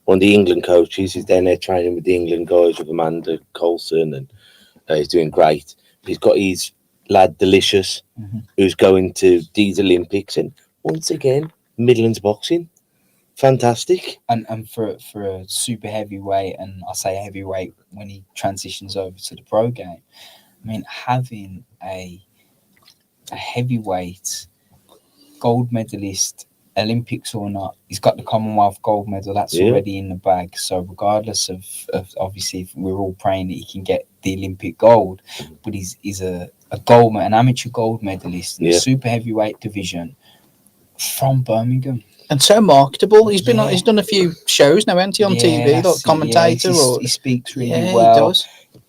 one of the England coaches. He's down there training with the England guys, with Amanda Coulson, and he's doing great. He's got his lad Delicious, who's going to these Olympics, and once again, Midlands boxing, fantastic. And for a super heavyweight, and I say heavyweight when he transitions over to the pro game, I mean, having a heavyweight gold medalist, Olympics or not, he's got the Commonwealth gold medal. That's already in the bag. So regardless of obviously, if we're all praying that he can get the Olympic gold, but he's an amateur gold medalist in the super heavyweight division from Birmingham. And so marketable. He's done a few shows now, hasn't he, on TV, like commentator. He speaks really He well. does.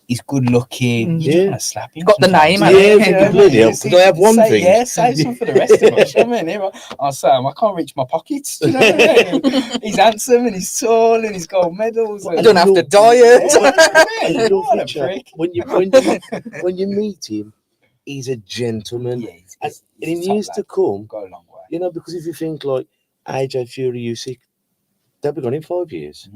He's good looking. You just want to slap him. He's got the name, bloody hell. Could I have one thing? Yeah, save some for the rest of us. I mean, I'll say I can't reach my pockets. You know what I mean? He's handsome and he's tall and he's got medals. I don't have to diet. What a prick. When you meet him, he's a gentleman. Yeah, and in years to come, go a long way. you know, because if you think like AJ Fury, Usyk, they'll be gone in 5 years.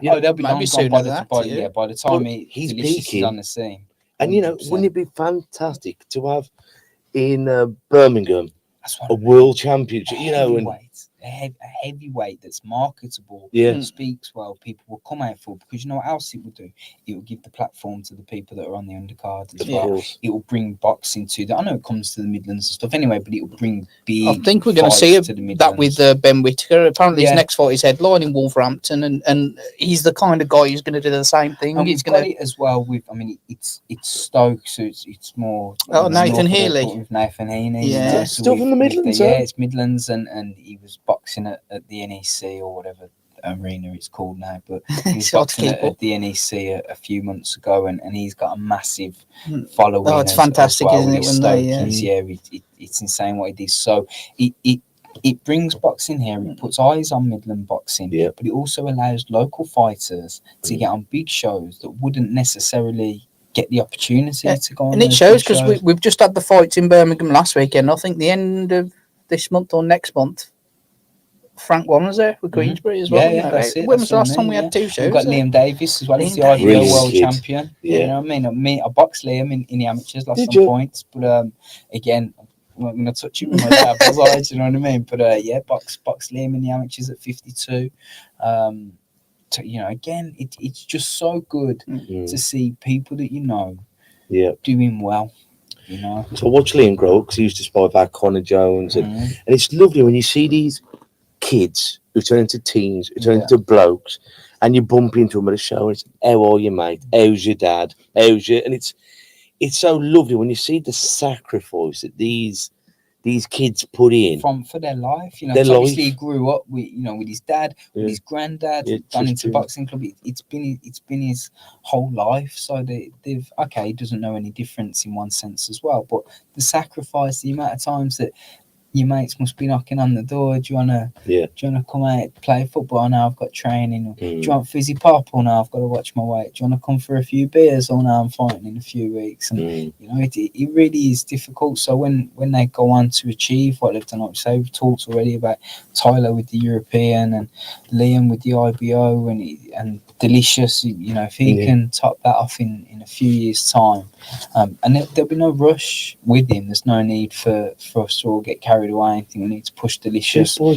They'll be maybe long sooner gone than that, by yeah. the time Well, he's Delicious is peaking. on the scene. And, you know, 100%. wouldn't it be fantastic to have in Birmingham That's what a world championship, you know, and a heavyweight that's marketable, Yeah. speaks well, people will come out for, because you know what else it will do? It will give the platform to the people that are on the undercard as of well. course. It will bring boxing to I know it comes to the Midlands and stuff anyway, but it will bring big. I think we're going to see fights to the that with Midlands. Ben Whittaker. Apparently, Yeah. his next fight is headline in Wolverhampton, and he's the kind of guy who's going to do the same thing. And He's we've going got it as well with. I mean, it's Stoke, so it's more. Oh, it's Nathan north of the Healy. airport with Nathan Healy. Yeah. you know, Still from the Midlands, Yeah, huh? it's Midlands, and he was boxing at the NEC or whatever arena it's called now, but he was It's hard to boxing keep at up. the NEC a few months ago, and he's got a massive following. Oh, it's as fantastic, well, isn't it, with when they, Stokes. It's insane what he did. So it brings boxing here. It puts eyes on Midland boxing, Yeah. but it also allows local fighters to get on big shows that wouldn't necessarily get the opportunity to go on. And it those shows big because shows. we've just had the fights in Birmingham last weekend. I think the end of this month or next month, Frank One was there with Queensbury as well. Yeah, that's it. When was That's the what last I time mean, we had two shows? We've got Liam Davis as well. He's the Liam IBO Davis. world Kid. champion. Yeah. You know what I mean? I boxed Liam in the amateurs, lost Did some you? points, but again, I'm not going to touch it with my dad, was I? Do you know what I mean? But yeah, box Liam in the amateurs at 52. Again, it's just so good to see people that doing well. So I watch Liam grow because he used to spy back Connor Jones, and it's lovely when you see these kids who turn into teens, who turn into blokes, and you bump into them at a show, and it's, how are you, mate? How's your dad? How's your... And it's so lovely when you see the sacrifice that these kids put in for their life, Their obviously life. he grew up with his dad, with his granddad, gone into boxing club. It's been his whole life. So they've he doesn't know any difference in one sense as well. But the sacrifice, the amount of times that your mates must be knocking on the door. Do you wanna come out play football? Now I've got training. Do you want fizzy pop? Or now I've got to watch my weight. Do you want to come for a few beers? Or now I'm fighting in a few weeks. And it really is difficult. So when they go on to achieve what they've done, like say we've talked already about Tyler with the European and Liam with the IBO and Delicious, if he can top that off in a few years' time, and there'll be no rush with him. There's no need for us to all get carried away. I think we need to push Delicious. He'll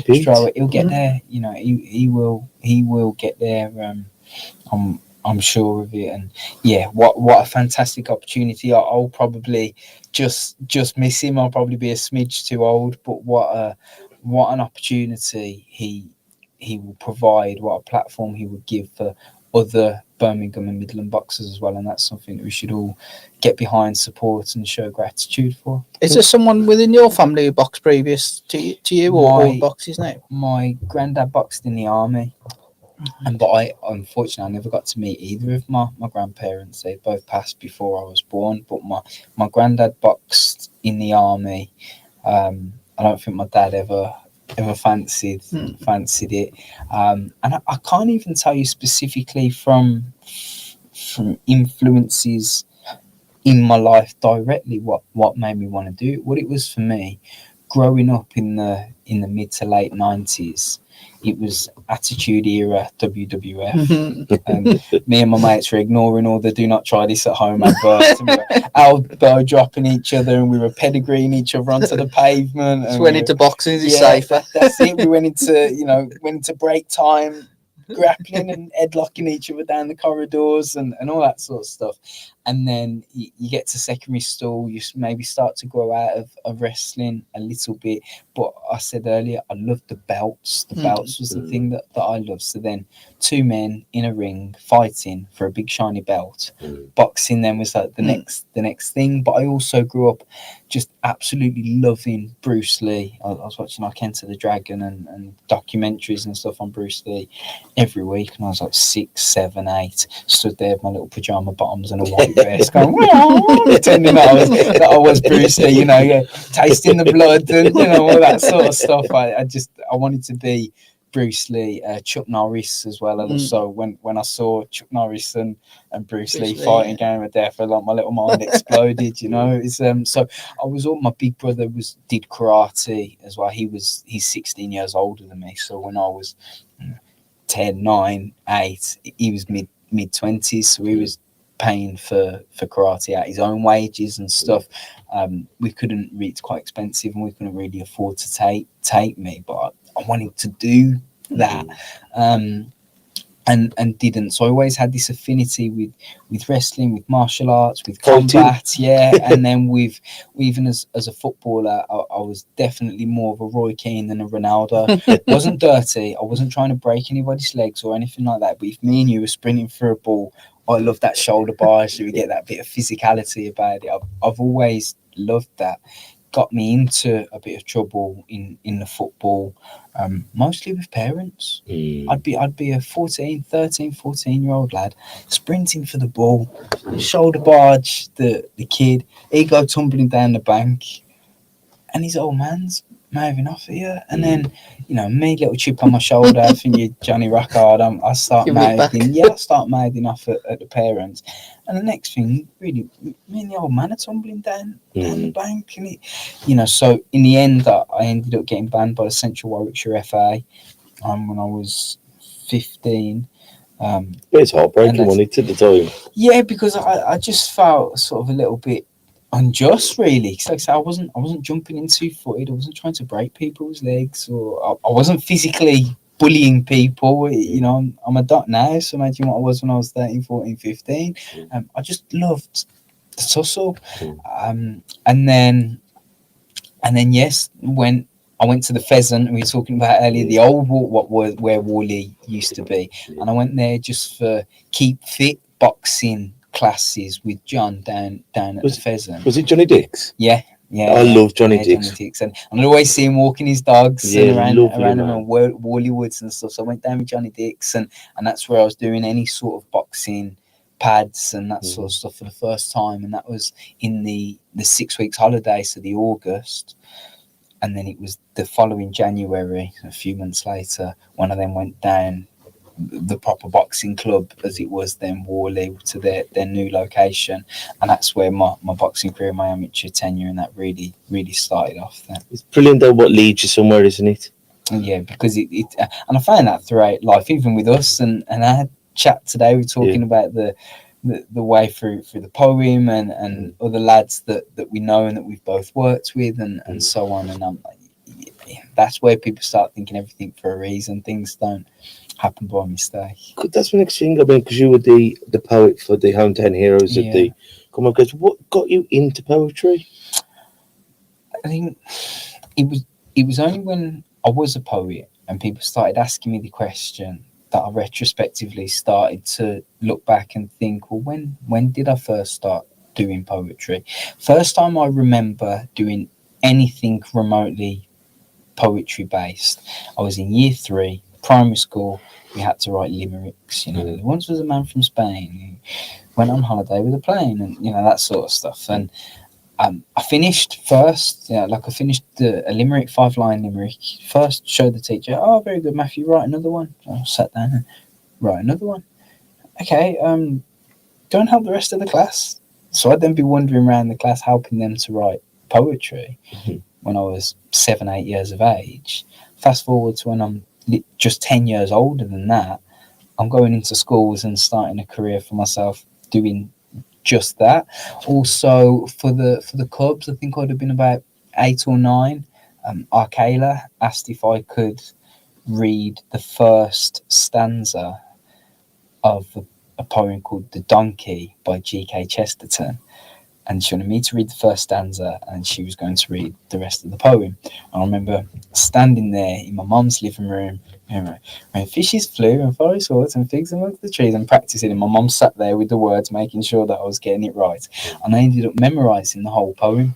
get there. He will get there. I'm sure of it. And yeah, what a fantastic opportunity. I'll probably just miss him. I'll probably be a smidge too old. But what an opportunity he will provide. What a platform he would give for other Birmingham and Midland boxers as well, and that's something that we should all get behind, support, and show gratitude for. Is there someone within your family who boxed previous to you, or boxes now? My granddad boxed in the army, but I unfortunately never got to meet either of my grandparents. They both passed before I was born. But my granddad boxed in the army. I don't think my dad ever fancied it, and I can't even tell you specifically from influences in my life directly what made me want to do it. What it was for me, growing up in the mid to late 90s, it was Attitude Era WWF. And me and my mates were ignoring all the "do not try this at home" adverts. And we were elbow dropping each other, and we were pedigreeing each other onto the pavement. Just went into boxing, is safer. That's it. We went into break time, grappling and headlocking each other down the corridors and all that sort of stuff. And then you get to secondary school, you maybe start to grow out of wrestling a little bit. But I said earlier, I loved the belts. The belts was the thing that I loved. So then 2 men in a ring fighting for a big shiny belt. Boxing then was like the next thing. But I also grew up just absolutely loving Bruce Lee. I was watching like Enter the Dragon and documentaries and stuff on Bruce Lee every week. And I was like 6, 7, 8, stood there with my little pajama bottoms and a white vest going, pretending that I was Bruce Lee, tasting the blood and all that sort of stuff. I wanted to be Bruce Lee. Chuck Norris as well. And so when I saw Chuck Norris and Bruce Lee fighting Game of Death, my little mind exploded. It's so I was all, my big brother did karate as well. He's 16 years older than me. So when I was 10, 9, 8, he was mid 20s. So he was paying for karate at his own wages and stuff. We couldn't really, it's quite expensive, and we couldn't really afford to take me, but I wanted to do that, and didn't. So I always had this affinity with wrestling, with martial arts, with combat, and then with even as a footballer, I was definitely more of a Roy Keane than a Ronaldo. It wasn't dirty. I wasn't trying to break anybody's legs or anything like that. But if me and you were sprinting for a ball, I love that shoulder barge. So we get that bit of physicality about it. I've always loved that. Got me into a bit of trouble in the football, mostly with parents. I'd be a 13-14-year-old lad sprinting for the ball, shoulder barge the kid, he go tumbling down the bank, and his old man's moving off here. And then, me, little chip on my shoulder, thinking Johnny Rockard, I start mouthing. Yeah, I start mouthing off at the parents. And the next thing, really, me and the old man are tumbling down the bank. And so in the end, I ended up getting banned by the Central Warwickshire FA when I was 15. It's heartbreaking, wasn't it, at the time? Yeah, because I just felt sort of a little bit unjust, really. Because like I said, I wasn't jumping in 2-footed. I wasn't trying to break people's legs, or I wasn't physically bullying people. I'm a dot now, so imagine what I was when I was 13, 14, 15. I just loved the tussle. And then yes, when I went to the Pheasant, we were talking about earlier, the old where Whalley used to be, and I went there just for keep fit boxing classes with John down at the Pheasant. Was it Johnny Dix? Yeah. I love Johnny Dix. Johnny Dix. And I'd always see him walking his dogs around man. them Whalley Woods and stuff. So I went down with Johnny Dix, and that's where I was doing any sort of boxing pads and that sort of stuff for the first time. And that was in the 6 weeks holiday, so the August. And then it was the following January, a few months later, when I then went down the proper boxing club, as it was then, Whalley, to their new location. And that's where my boxing career, my amateur tenure, and that really, really started off then. It's brilliant, though, what leads you somewhere, isn't it? Yeah, because it and I found that throughout life, even with us. And I had chat today, we're talking about the way through the poem and other lads that we know and that we've both worked with and so on. And I'm like, that's where people start thinking everything for a reason. Things don't happen by mistake. That's the next thing. I mean, because you were the poet for the Hometown Heroes of the Commonwealth. What got you into poetry? I think it was only when I was a poet and people started asking me the question that I retrospectively started to look back and think, well, when did I first start doing poetry? First time I remember doing anything remotely poetry based, I was in year 3, primary school. We had to write limericks. Once was a man from Spain who went on holiday with a plane, and that sort of stuff. And I finished first. I finished a limerick, 5-line limerick. First, showed the teacher. Oh, very good, Matthew. Write another one. I sat down and write another one. Okay. Go and help the rest of the class. So I'd then be wandering around the class helping them to write poetry when I was 7, 8 years of age. Fast forward to when I'm just 10 years older than that, I'm going into schools and starting a career for myself doing just that. Also for the clubs, I think I'd have been about 8 or 9. Arkayla asked if I could read the first stanza of a poem called The Donkey by G.K. Chesterton. And she wanted me to read the first stanza, and she was going to read the rest of the poem. I remember standing there in my mum's living room, when fishes flew and forest horse and figs amongst the trees, and practicing. And my mum sat there with the words, making sure that I was getting it right. And I ended up memorising the whole poem.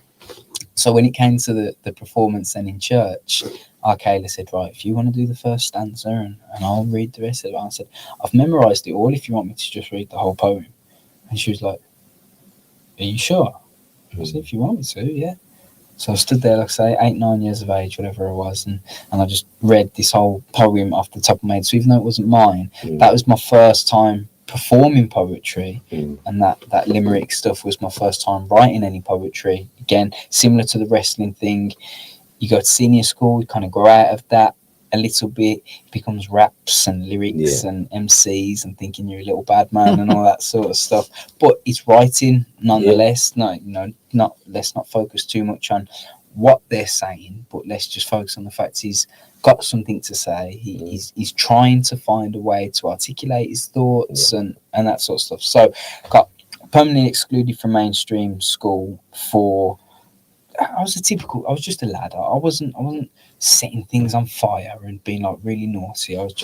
So when it came to the performance then in church, Arkayla said, right, if you want to do the first stanza and I'll read the rest of it. I said, I've memorised it all if you want me to just read the whole poem. And she was like, are you sure? I said, if you want me to, yeah. So I stood there, like I say, 8, 9 years of age, whatever I was, and I just read this whole poem off the top of my head. So even though it wasn't mine, that was my first time performing poetry, and that limerick stuff was my first time writing any poetry. Again, similar to the wrestling thing, you go to senior school, you kind of grow out of that a little bit. It becomes raps and lyrics and MCs and thinking you're a little bad man and all that sort of stuff. But it's writing nonetheless. No, let's not focus too much on what they're saying, but let's just focus on the fact he's got something to say. He's trying to find a way to articulate his thoughts and that sort of stuff. So got permanently excluded from mainstream school for... I was just a lad. I wasn't setting things on fire and being like really naughty. I'd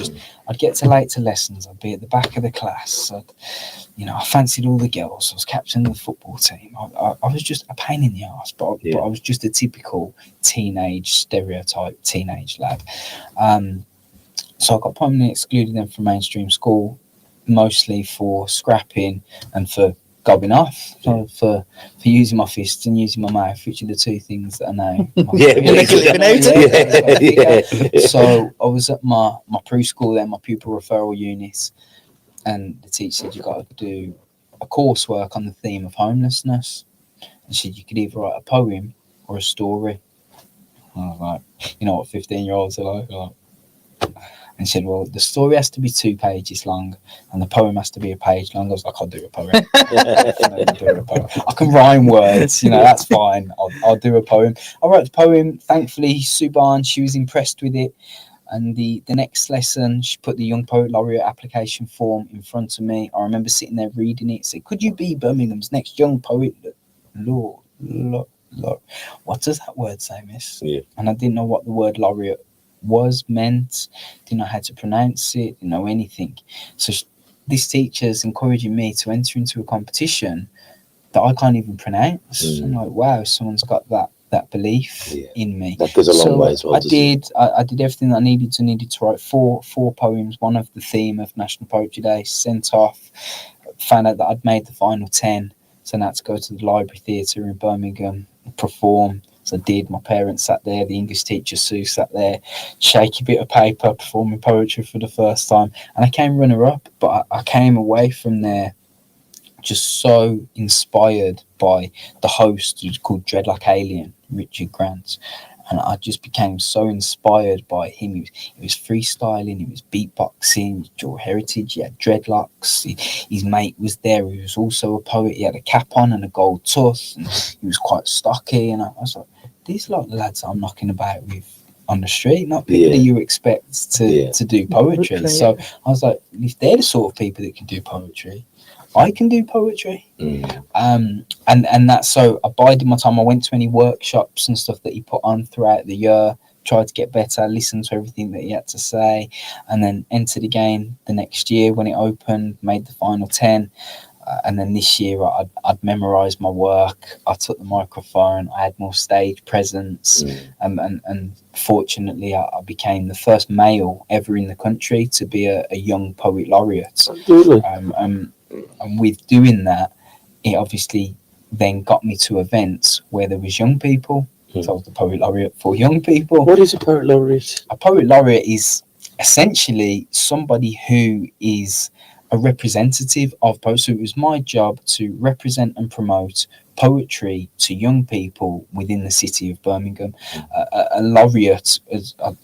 get late to lessons. I'd be at the back of the class. I fancied all the girls. I was captain of the football team. I was just a pain in the ass, but I was just a typical stereotype teenage lad. So I got permanently excluded then from mainstream school, mostly for scrapping and for going off for using my fists and using my mouth, which are the two things that I know. So I was at my preschool then, my pupil referral unit, and the teacher said you got to do a coursework on the theme of homelessness. And she said you could either write a poem or a story. And I was like, you know what 15-year-olds are like. And she said, well, the story has to be 2 pages long and the poem has to be a page long. I was like, I'll do a poem. I can rhyme words, that's fine. I'll do a poem. I wrote the poem. Thankfully, Suban, she was impressed with it. And the next lesson, she put the Young Poet Laureate application form in front of me. I remember sitting there reading it. Said, could you be Birmingham's next young poet? Lord. What does that word say, miss? Yeah. And I didn't know what the word laureate meant, didn't know how to pronounce it, didn't know anything. So this teacher's encouraging me to enter into a competition that I can't even pronounce. I'm like, wow, someone's got that belief in me. That goes a long way as well. I did everything that I needed to write four poems, one of the theme of National Poetry Day, sent off, found out that I'd made the final 10, so now to go to the Library Theatre in Birmingham, perform. So I did. My parents sat there, the English teacher Sue sat there, shaky bit of paper, performing poetry for the first time. And I came runner-up, but I came away from there just so inspired by the host, who's called Dreadlock Alien, Richard Grant. And I just became so inspired by him. He was freestyling, he was beatboxing, he dual heritage, he had dreadlocks. His mate was there, who was also a poet. He had a cap on and a gold tuss, and he was quite stocky. And I was like, these are like the lads I'm knocking about with on the street, not people that you expect to do poetry. So I was like, if they're the sort of people that can do poetry, I can do poetry. And that's so I bided my time. I went to any workshops and stuff that he put on throughout the year, tried to get better, listened to everything that he had to say, and then entered again the next year when it opened, made the final 10. And then this year I'd memorized my work, I took the microphone, I had more stage presence, and fortunately I became the first male ever in the country to be a young poet laureate. And with doing that, it obviously then got me to events where there was young people. So I was the poet laureate for young people. What is a poet laureate? A poet laureate is essentially somebody who is a representative of poets. So it was my job to represent and promote poetry to young people within the city of Birmingham. A laureate,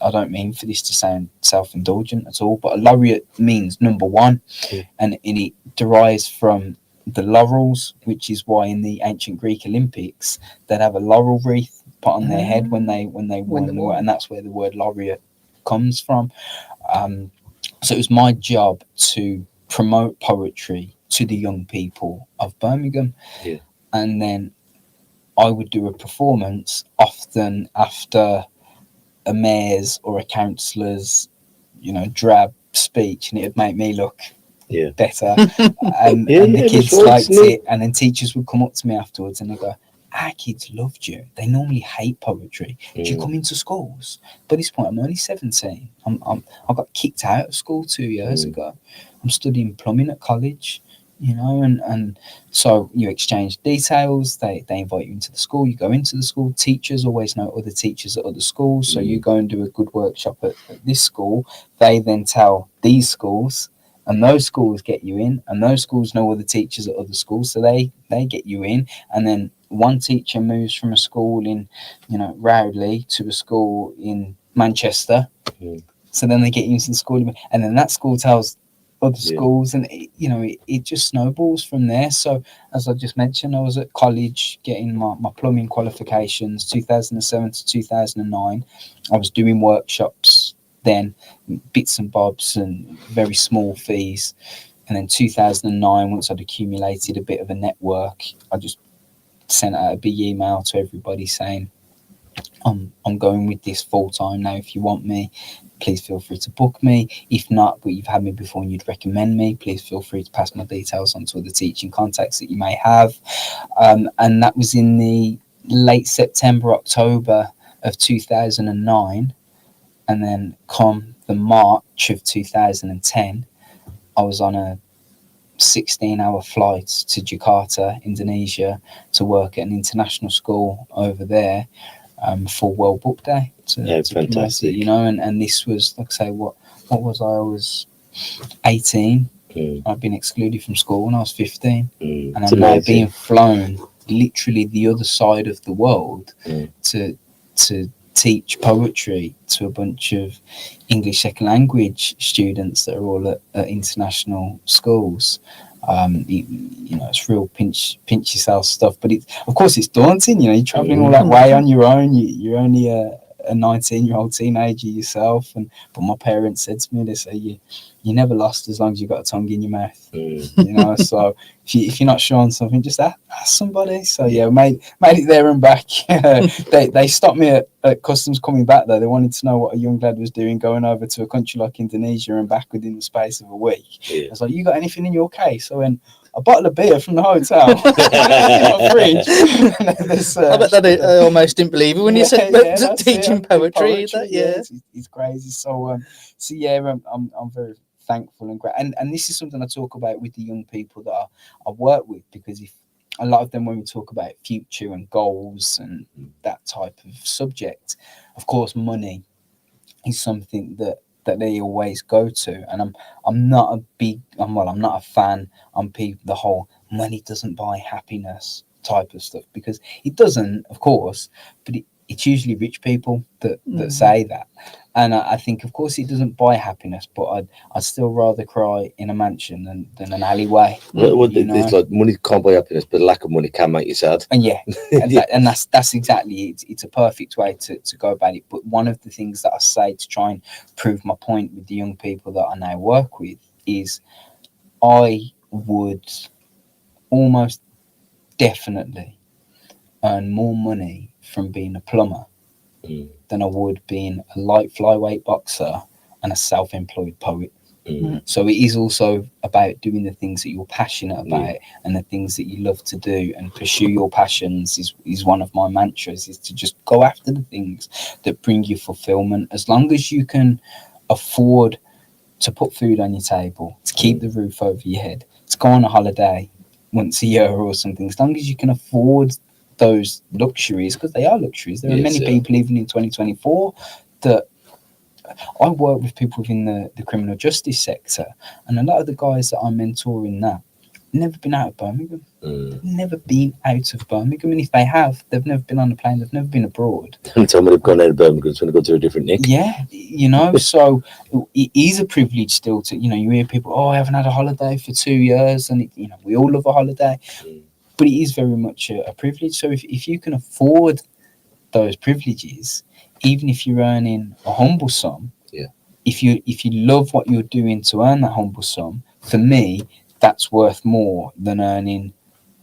I don't mean for this to sound self-indulgent at all, but a laureate means number one, and it derives from the laurels, which is why in the ancient Greek Olympics they'd have a laurel wreath put on their head when they won, and that's where the word laureate comes from. So it was my job to promote poetry to the young people of Birmingham. And then I would do a performance often after a mayor's or a councillor's, drab speech, and it would make me look better. And the kids liked it. And then teachers would come up to me afterwards and they'd go, our kids loved you. They normally hate poetry. Do you come into schools? By this point, I'm only 17. I got kicked out of school 2 years ago. I'm studying plumbing at college, and so you exchange details. They invite you into the school. You go into the school. Teachers always know other teachers at other schools. So you go and do a good workshop at this school. They then tell these schools, and those schools get you in, and those schools know other teachers at other schools. So they get you in, and then one teacher moves from a school in, Rowley to a school in Manchester. So then they get you into the school, and then that school tells other schools, and it just snowballs from there. So as I just mentioned, I was at college getting my plumbing qualifications 2007 to 2009. I was doing workshops then, bits and bobs and very small fees. And then 2009, once I'd accumulated a bit of a network, I just sent out a big email to everybody saying, I'm going with this full time now. If you want me, please feel free to book me. If not, but you've had me before and you'd recommend me, please feel free to pass my details on to other teaching contacts that you may have. And that was in the late September, October of 2009. And then come the March of 2010, I was on a 16-hour flight to Jakarta, Indonesia, to work at an international school over there for World Book Day. To fantastic. promote it, and this was, like I say, what was I was 18. I'd been excluded from school when I was 15, and I'm now being flown literally the other side of the world to teach poetry to a bunch of English second language students that are all at international schools. It's real pinch yourself stuff, but of course it's daunting. You're traveling all that way on your own. You're only a 19-year-old teenager yourself, but my parents said to me, they say you never lost as long as you got a tongue in your mouth. So if you're not sure on something, just ask somebody. So made it there and back. They stopped me at customs coming back though. They wanted to know what a young lad was doing going over to a country like Indonesia and back within the space of a week. I was like, you got anything in your case? So when a bottle of beer from the hotel in my fridge. I bet that I almost didn't believe it when you said teaching poetry. It's crazy. So I'm very thankful and great. And this is something I talk about with the young people that I work with, because if a lot of them, when we talk about future and goals and that type of subject, of course, money is something that they always go to, and I'm not a fan on people, the whole money doesn't buy happiness type of stuff, because it doesn't, of course, but it's usually rich people that say that. And I think, of course, it doesn't buy happiness, but I'd still rather cry in a mansion than an alleyway. It's like money can't buy happiness, but lack of money can make you sad. And and that's exactly it. It's a perfect way to go about it. But one of the things that I say to try and prove my point with the young people that I now work with is I would almost definitely earn more money from being a plumber than I would being a light-flyweight boxer and a self-employed poet. So it is also about doing the things that you're passionate about and the things that you love to do, and pursue your passions is one of my mantras, is to just go after the things that bring you fulfillment. As long as you can afford to put food on your table, to keep the roof over your head, to go on a holiday once a year or something, as long as you can afford those luxuries, because they are luxuries. There are many people, even in 2024, that I work with people within the criminal justice sector, and a lot of the guys that I'm mentoring now never been out of Birmingham. Never been out of Birmingham, and if they have, they've never been on a plane, they've never been abroad. Don't tell me they've gone out of Birmingham, it's going to go to a different nick. So it is a privilege still to, you hear people, I haven't had a holiday for 2 years, and we all love a holiday. But it is very much a privilege. So if you can afford those privileges, even if you're earning a humble sum, if you love what you're doing to earn that humble sum, for me, that's worth more than earning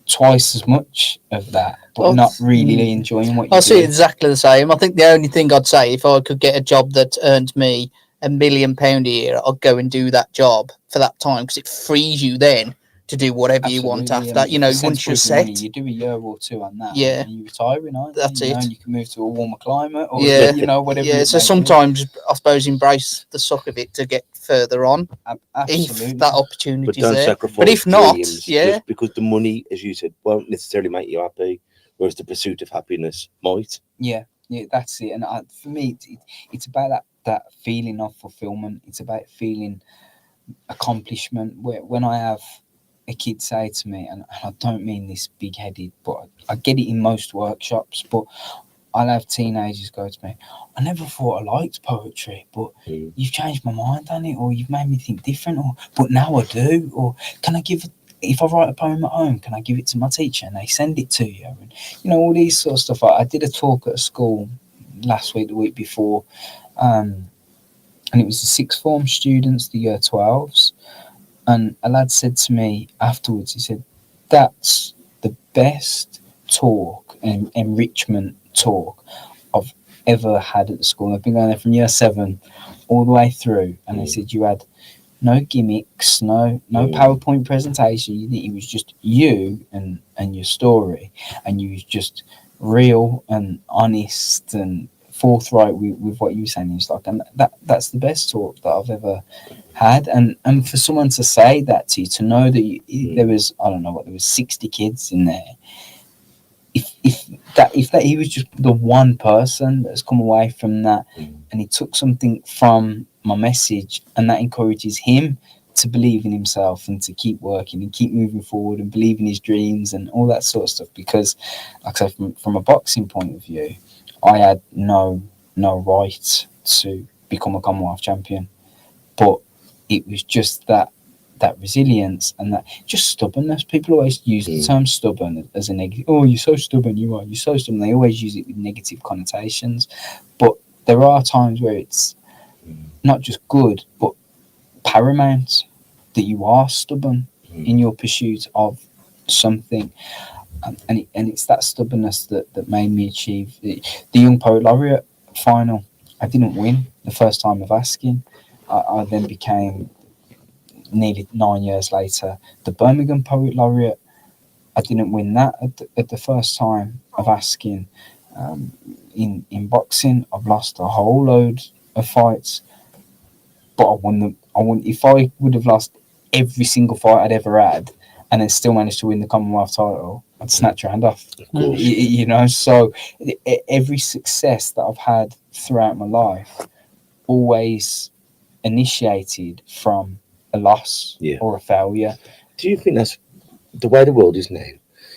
twice as much of that, but not really enjoying what you do. I see exactly the same. I think the only thing I'd say, if I could get a job that earned me £1 million a year, I'd go and do that job for that time, because it frees you then to do whatever you want after that. Once you're set, money, you do a year or two on that, and you're retiring, aren't you? That's it. And you can move to a warmer climate, or whatever. Yeah, so sometimes I suppose embrace the suck of it to get further on. Absolutely. If that opportunity But is don't there. sacrifice But if not, dreams, just because the money, as you said, won't necessarily make you happy, whereas the pursuit of happiness might. Yeah, that's it. And for me, it's about that feeling of fulfillment. It's about feeling accomplishment. When I have a kid say to me, and I don't mean this big-headed, but I get it in most workshops, but I'll have teenagers go to me, I never thought I liked poetry, but you've changed my mind on it, or you've made me think different, but now I do, or if I write a poem at home, can I give it to my teacher and they send it to you? And all these sort of stuff. I did a talk at a school last week, the week before, and it was the sixth form students, the year 12s. And a lad said to me afterwards, he said, that's the best talk and enrichment talk I've ever had at the school. I've been going there from year 7 all the way through. And they said, you had no gimmicks, no PowerPoint presentation. It was just you and your story. And you was just real and honest and forthright with what you were saying. It's like, and that's the best talk that I've ever had. And for someone to say that to you, to know that there was, I don't know what, there was 60 kids in there. If he was just the one person that's come away from that, and he took something from my message, and that encourages him to believe in himself and to keep working and keep moving forward and believe in his dreams and all that sort of stuff. Because, like I said, from a boxing point of view, I had no right to become a Commonwealth champion, but it was just that resilience and that just stubbornness. People always use the term stubborn as a negative. Oh, you're so stubborn. You're so stubborn. They always use it with negative connotations, but there are times where it's not just good, but paramount that you are stubborn in your pursuit of something. And it's that stubbornness that made me achieve the Young Poet Laureate final. I didn't win the first time of asking. I then became, nearly 9 years later, the Birmingham Poet Laureate. I didn't win that at the first time of asking. In boxing, I've lost a whole load of fights, but I won. If I would have lost every single fight I'd ever had, and then still managed to win the Commonwealth title, I'd snatch your hand off. You know, so every success that I've had throughout my life always initiated from a loss or a failure. Do you think that's the way the world is now?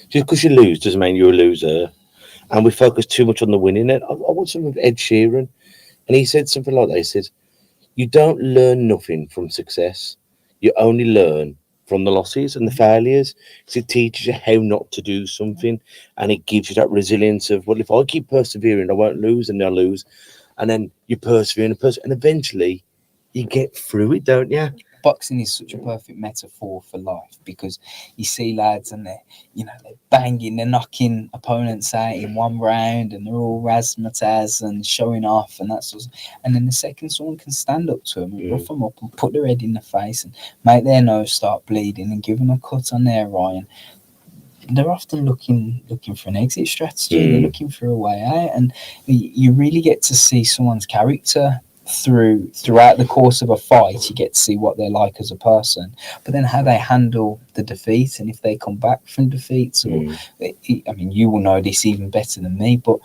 Just because you lose doesn't mean you're a loser, and we focus too much on the winning. I want some of Ed Sheeran, and he said something like that. He said, "You don't learn nothing from success. You only learn from the losses and the failures. So it teaches you how not to do something, and it gives you that resilience of, well, if I keep persevering, I won't lose, and I'll lose, and then you persevere and eventually you get through it, don't you?" Boxing is such a perfect metaphor for life, because you see lads and they're banging, they're knocking opponents out in one round, and they're all razzmatazz and showing off and that sort of, and then the second someone can stand up to them and rough them up and put their head in the face and make their nose start bleeding and give them a cut on their eye, and they're often looking for an exit strategy. They're looking for a way out, and you really get to see someone's character throughout the course of a fight. You get to see what they're like as a person, but then how they handle the defeat, and if they come back from defeats. Or I mean, you will know this even better than me, but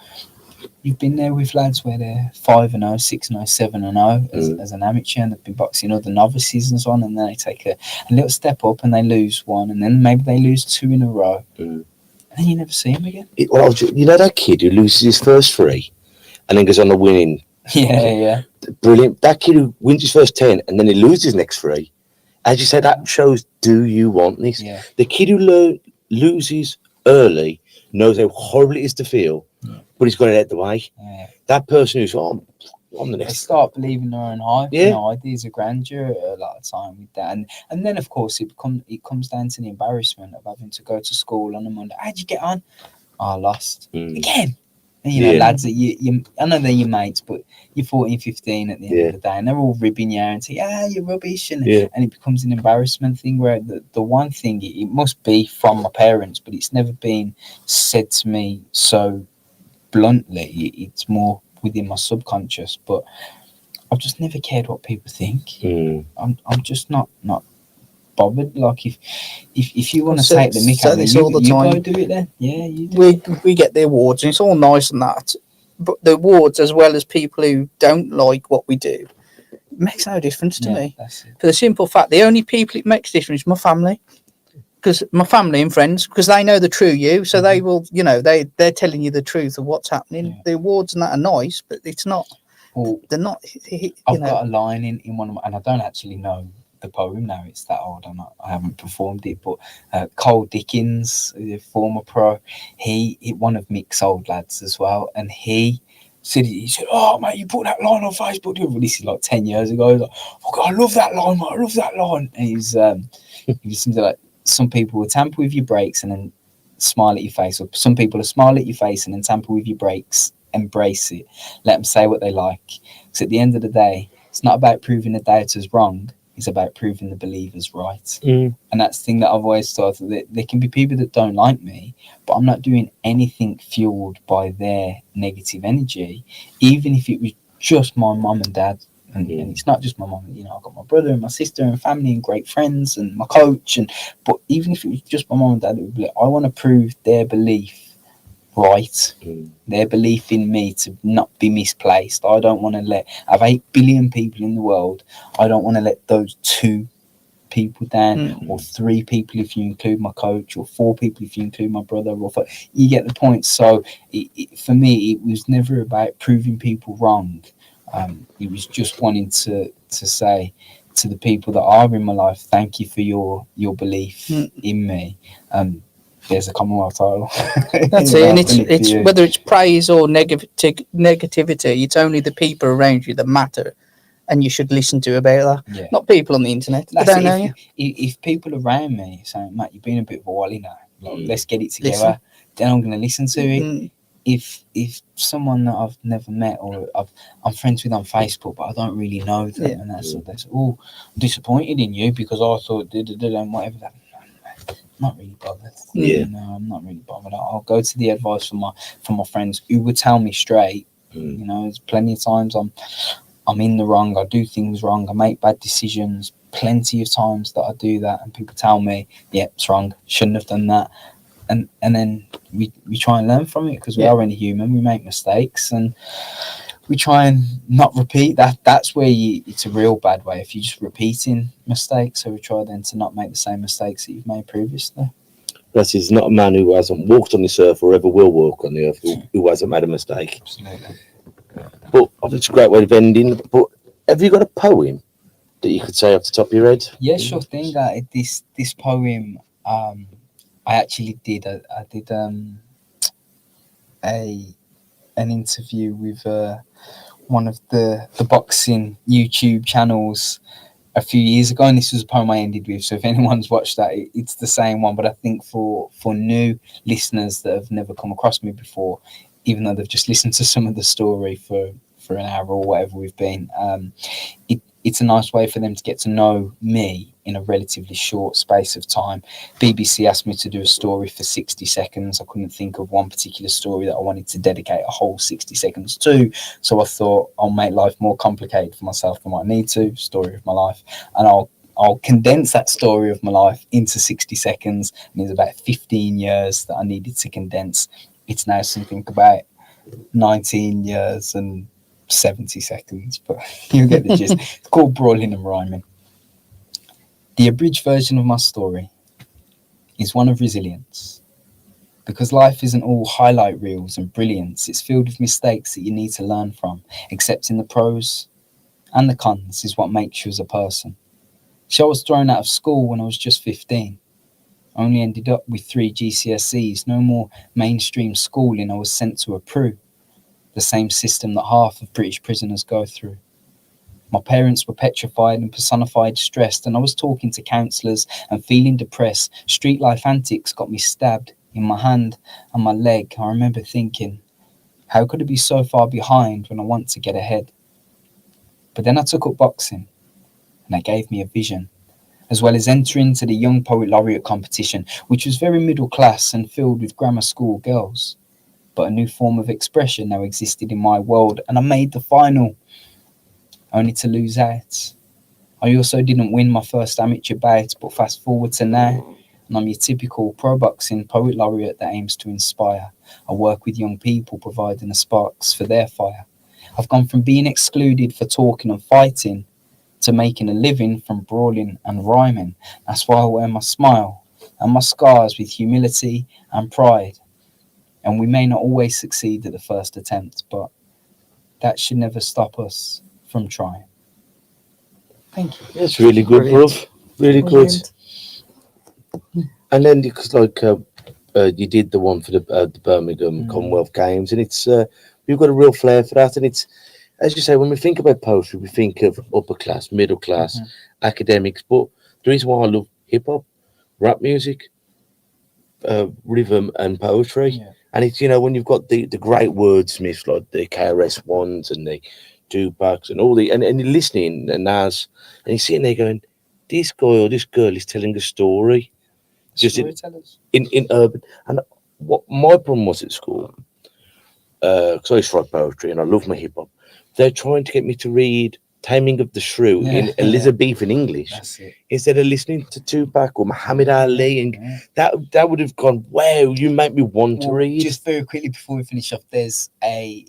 you've been there with lads where they're 5-0, 6-0, 7-0 as an amateur, and they've been boxing other novices and so on, and then they take a little step up and they lose one, and then maybe they lose 2 in a row, and then you never see them again. Well, you know that kid who loses his first 3 and then goes on the winning. Yeah. Brilliant. That kid who wins his first 10 and then he loses his next 3. As you said, that shows, do you want this? Yeah. The kid who loses early knows how horrible it is to feel, but he's got it out the way. Yeah. That person who's, I'm the They next. start believing their own hype, ideas of grandeur a lot of time with that. And then, of course, it comes down to the embarrassment of having to go to school on a Monday. How'd you get on? I lost. Again. And, lads that you I know they're your mates, but you're 14, 15 at the end of the day, and they're all ribbing you and say, you're rubbish. And it becomes an embarrassment thing, where the one thing, it must be from my parents, but it's never been said to me so bluntly. It's more within my subconscious, but I've just never cared what people think. I'm just not bothered. Like if you want to take the mick out of all the time, go do it then. Yeah, you do. We get the awards, and it's all nice and that, but the awards, as well as people who don't like what we do, it makes no difference to me. For the simple fact, the only people it makes difference is my family, because my family and friends, because they know the true you, so they will, they're telling you the truth of what's happening. The awards and that are nice, but it's not. Well, they're not. I've got a line in one of my, and I don't actually know the poem now, it's that old, I haven't performed it, but Cole Dickens, the former pro, he one of Mick's old lads as well, and he said, "Oh mate, you put that line on Facebook." This is like 10 years ago. He was like, "Oh God, I love that line, mate, I love that line." And he was something like, "Some people will tamper with your brakes and then smile at your face, or some people will smile at your face and then tamper with your brakes. Embrace it, let them say what they like, because at the end of the day, it's not about proving the doubters wrong, it's about proving the believers right." And that's the thing that I've always thought, that there can be people that don't like me, but I'm not doing anything fueled by their negative energy, even if it was just my mum and dad And it's not just my mum, you know, I've got my brother and my sister and family and great friends and my coach. But even if it was just my mum and dad, it would be like, I want to prove their belief right, their belief in me to not be misplaced. I don't want to let, of 8 billion people in the world, I don't want to let those 2 people down, or 3 people if you include my coach, or 4 people if you include my brother, or 5. You get the point. So for me, it was never about proving people wrong. It was just wanting to say to the people that are in my life, thank you for your belief in me. There's a Commonwealth title. That's it. And it's whether it's praise or negativity, it's only the people around you that matter, and you should listen to about that. Yeah. Not people on the internet. They don't know you. If people around me saying, Matt, you've been a bit of a wally now, like, let's get it together, then I'm going to listen to it. If someone that I've never met, or I'm friends with on Facebook, but I don't really know them, and that's I'm disappointed in you because I thought and whatever that. I'm not really bothered. Yeah. No, I'm not really bothered. I'll go to the advice from my friends who would tell me straight. You know, there's plenty of times I'm in the wrong. I do things wrong. I make bad decisions. Plenty of times that I do that, and people tell me, "Yeah, it's wrong. Shouldn't have done that." And then we try and learn from it, because we are only human. We make mistakes, and we try and not repeat that. That's where it's a real bad way if you're just repeating mistakes. So we try then to not make the same mistakes that you've made previously. Plus, he's not a man who hasn't walked on this earth or ever will walk on the earth who hasn't made a mistake. Absolutely. But it's a great way of ending. But have you got a poem that you could say off the top of your head? Yeah, sure thing. This poem, I actually did. I did an interview with one of the boxing YouTube channels a few years ago, and this was a poem I ended with. So if anyone's watched that, it's the same one. But I think for new listeners that have never come across me before, even though they've just listened to some of the story for an hour or whatever we've been, it's a nice way for them to get to know me in a relatively short space of time. BBC asked me to do a story for 60 seconds. I couldn't think of one particular story that I wanted to dedicate a whole 60 seconds to. So I thought I'll make life more complicated for myself than what I need to. Story of my life. And I'll condense that story of my life into 60 seconds. And it's about 15 years that I needed to condense. It's now something about 19 years and 70 seconds, but you get the gist. It's called Brawling and Rhyming. The abridged version of my story is one of resilience, because life isn't all highlight reels and brilliance. It's filled with mistakes that you need to learn from. Accepting the pros and the cons is what makes you as a person. So I was thrown out of school when I was just 15. I only ended up with 3 GCSEs, no more mainstream schooling. I was sent to a PRU, the same system that half of British prisoners go through. My parents were petrified and personified stressed, and I was talking to counsellors and feeling depressed. Street life antics got me stabbed in my hand and my leg. I remember thinking, how could I be so far behind when I want to get ahead? But then I took up boxing, and that gave me a vision, as well as entering into the Young Poet Laureate competition, which was very middle class and filled with grammar school girls. But a new form of expression now existed in my world, and I made the final, only to lose out. I also didn't win my first amateur bout, but fast forward to now, and I'm your typical pro boxing poet laureate that aims to inspire. I work with young people, providing the sparks for their fire. I've gone from being excluded for talking and fighting to making a living from brawling and rhyming. That's why I wear my smile and my scars with humility and pride. And we may not always succeed at the first attempt, but that should never stop us from trying. Thank you. That's really good, bruv. Really good. And then, because you did the one for the Birmingham Commonwealth Games, and it's we've got a real flair for that. And it's, as you say, when we think about poetry, we think of upper class, middle class, academics. But the reason why I love hip hop, rap music, rhythm, and poetry, and it's, you know, when you've got the great wordsmiths like the KRS Ones and the Tupacs and all the, and you're listening, and Nas, and you're sitting there going, this guy or this girl is telling a story. Just in urban. And what my problem was at school, because I used to write poetry and I love my hip hop, they're trying to get me to read Taming of the Shrew in Elizabethan English That's it. instead of listening to Tupac or Muhammad Ali, and that would have gone, wow, you make me want to read. Just very quickly before we finish off, there's a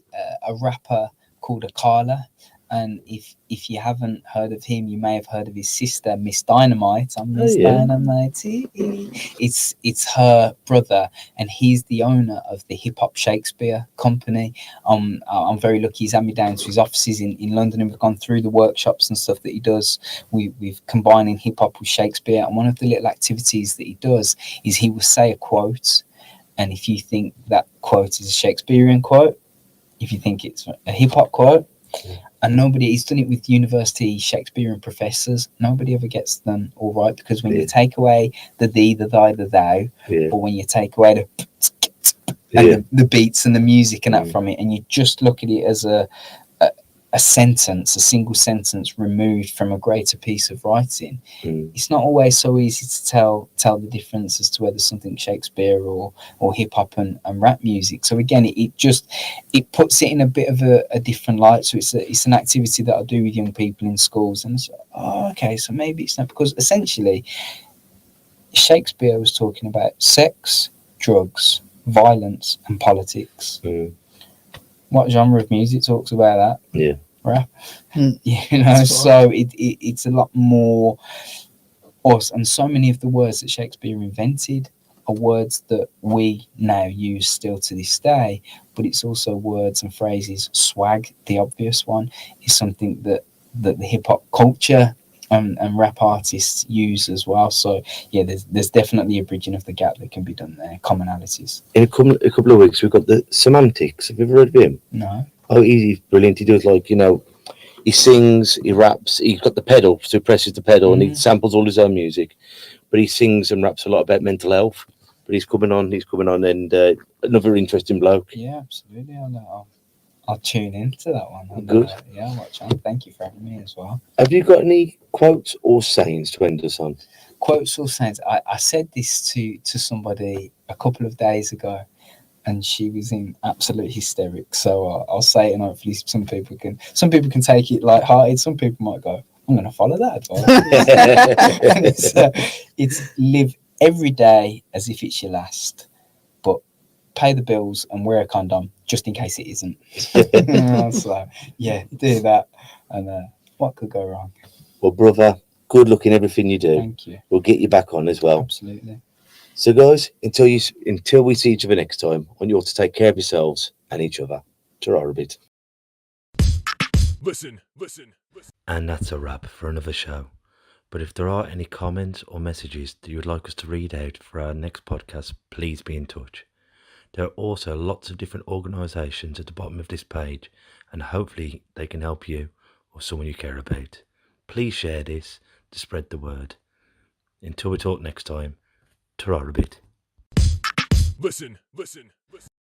rapper called Akala, and if you haven't heard of him, you may have heard of his sister, Miss Dynamite. I'm Miss Dynamite. It's her brother, and he's the owner of the Hip Hop Shakespeare Company. I'm very lucky. He's had me down to his offices in London, and we've gone through the workshops and stuff that he does. We've combining hip hop with Shakespeare, and one of the little activities that he does is he will say a quote, and if you think that quote is a Shakespearean quote, if you think it's a hip hop quote. And he's done it with university Shakespearean professors. Nobody ever gets them all right, because when you take away the thee, the thy, the thou, or when you take away the beats and the music and that from it, and you just look at it as a sentence, a single sentence removed from a greater piece of writing, it's not always so easy to tell the difference as to whether something's Shakespeare or hip hop and rap music. So again, it puts it in a bit of a different light. So it's an activity that I do with young people in schools, and it's okay, so maybe it's not, because essentially Shakespeare was talking about sex, drugs, violence, and politics. What genre of music talks about that? Rap. So it's a lot more us, and so many of the words that Shakespeare invented are words that we now use still to this day, but it's also words and phrases. Swag, the obvious one, is something that the hip-hop culture and rap artists use as well. So there's definitely a bridging of the gap that can be done there. Commonalities. In a couple of weeks, we've got the Semantics. Have you ever heard of him? No. Oh, he's brilliant. He does, like, he sings, he raps, he's got the pedal, so he presses the pedal and he samples all his own music, but he sings and raps a lot about mental health. But he's coming on, and another interesting bloke. Yeah, absolutely. I'll tune into that one. Good. I'll watch on. Thank you for having me as well. Have you got any quotes or sayings to end us on? Quotes or sayings? I said this to somebody a couple of days ago, and she was in absolute hysterics. So I'll say it, and hopefully some people can take it lighthearted. Some people might go, I'm going to follow that advice. And it's live every day as if it's your last, but pay the bills and wear a condom just in case it isn't. So do that, and what could go wrong? Well, brother, good luck in everything you do. Thank you. We'll get you back on as well. Absolutely. So, guys, until we see each other next time, I want you all to take care of yourselves and each other. Ta-ra a bit. Listen. And that's a wrap for another show. But if there are any comments or messages that you would like us to read out for our next podcast, please be in touch. There are also lots of different organisations at the bottom of this page, and hopefully they can help you or someone you care about. Please share this to spread the word. Until we talk next time, ta-ra a bit. Listen.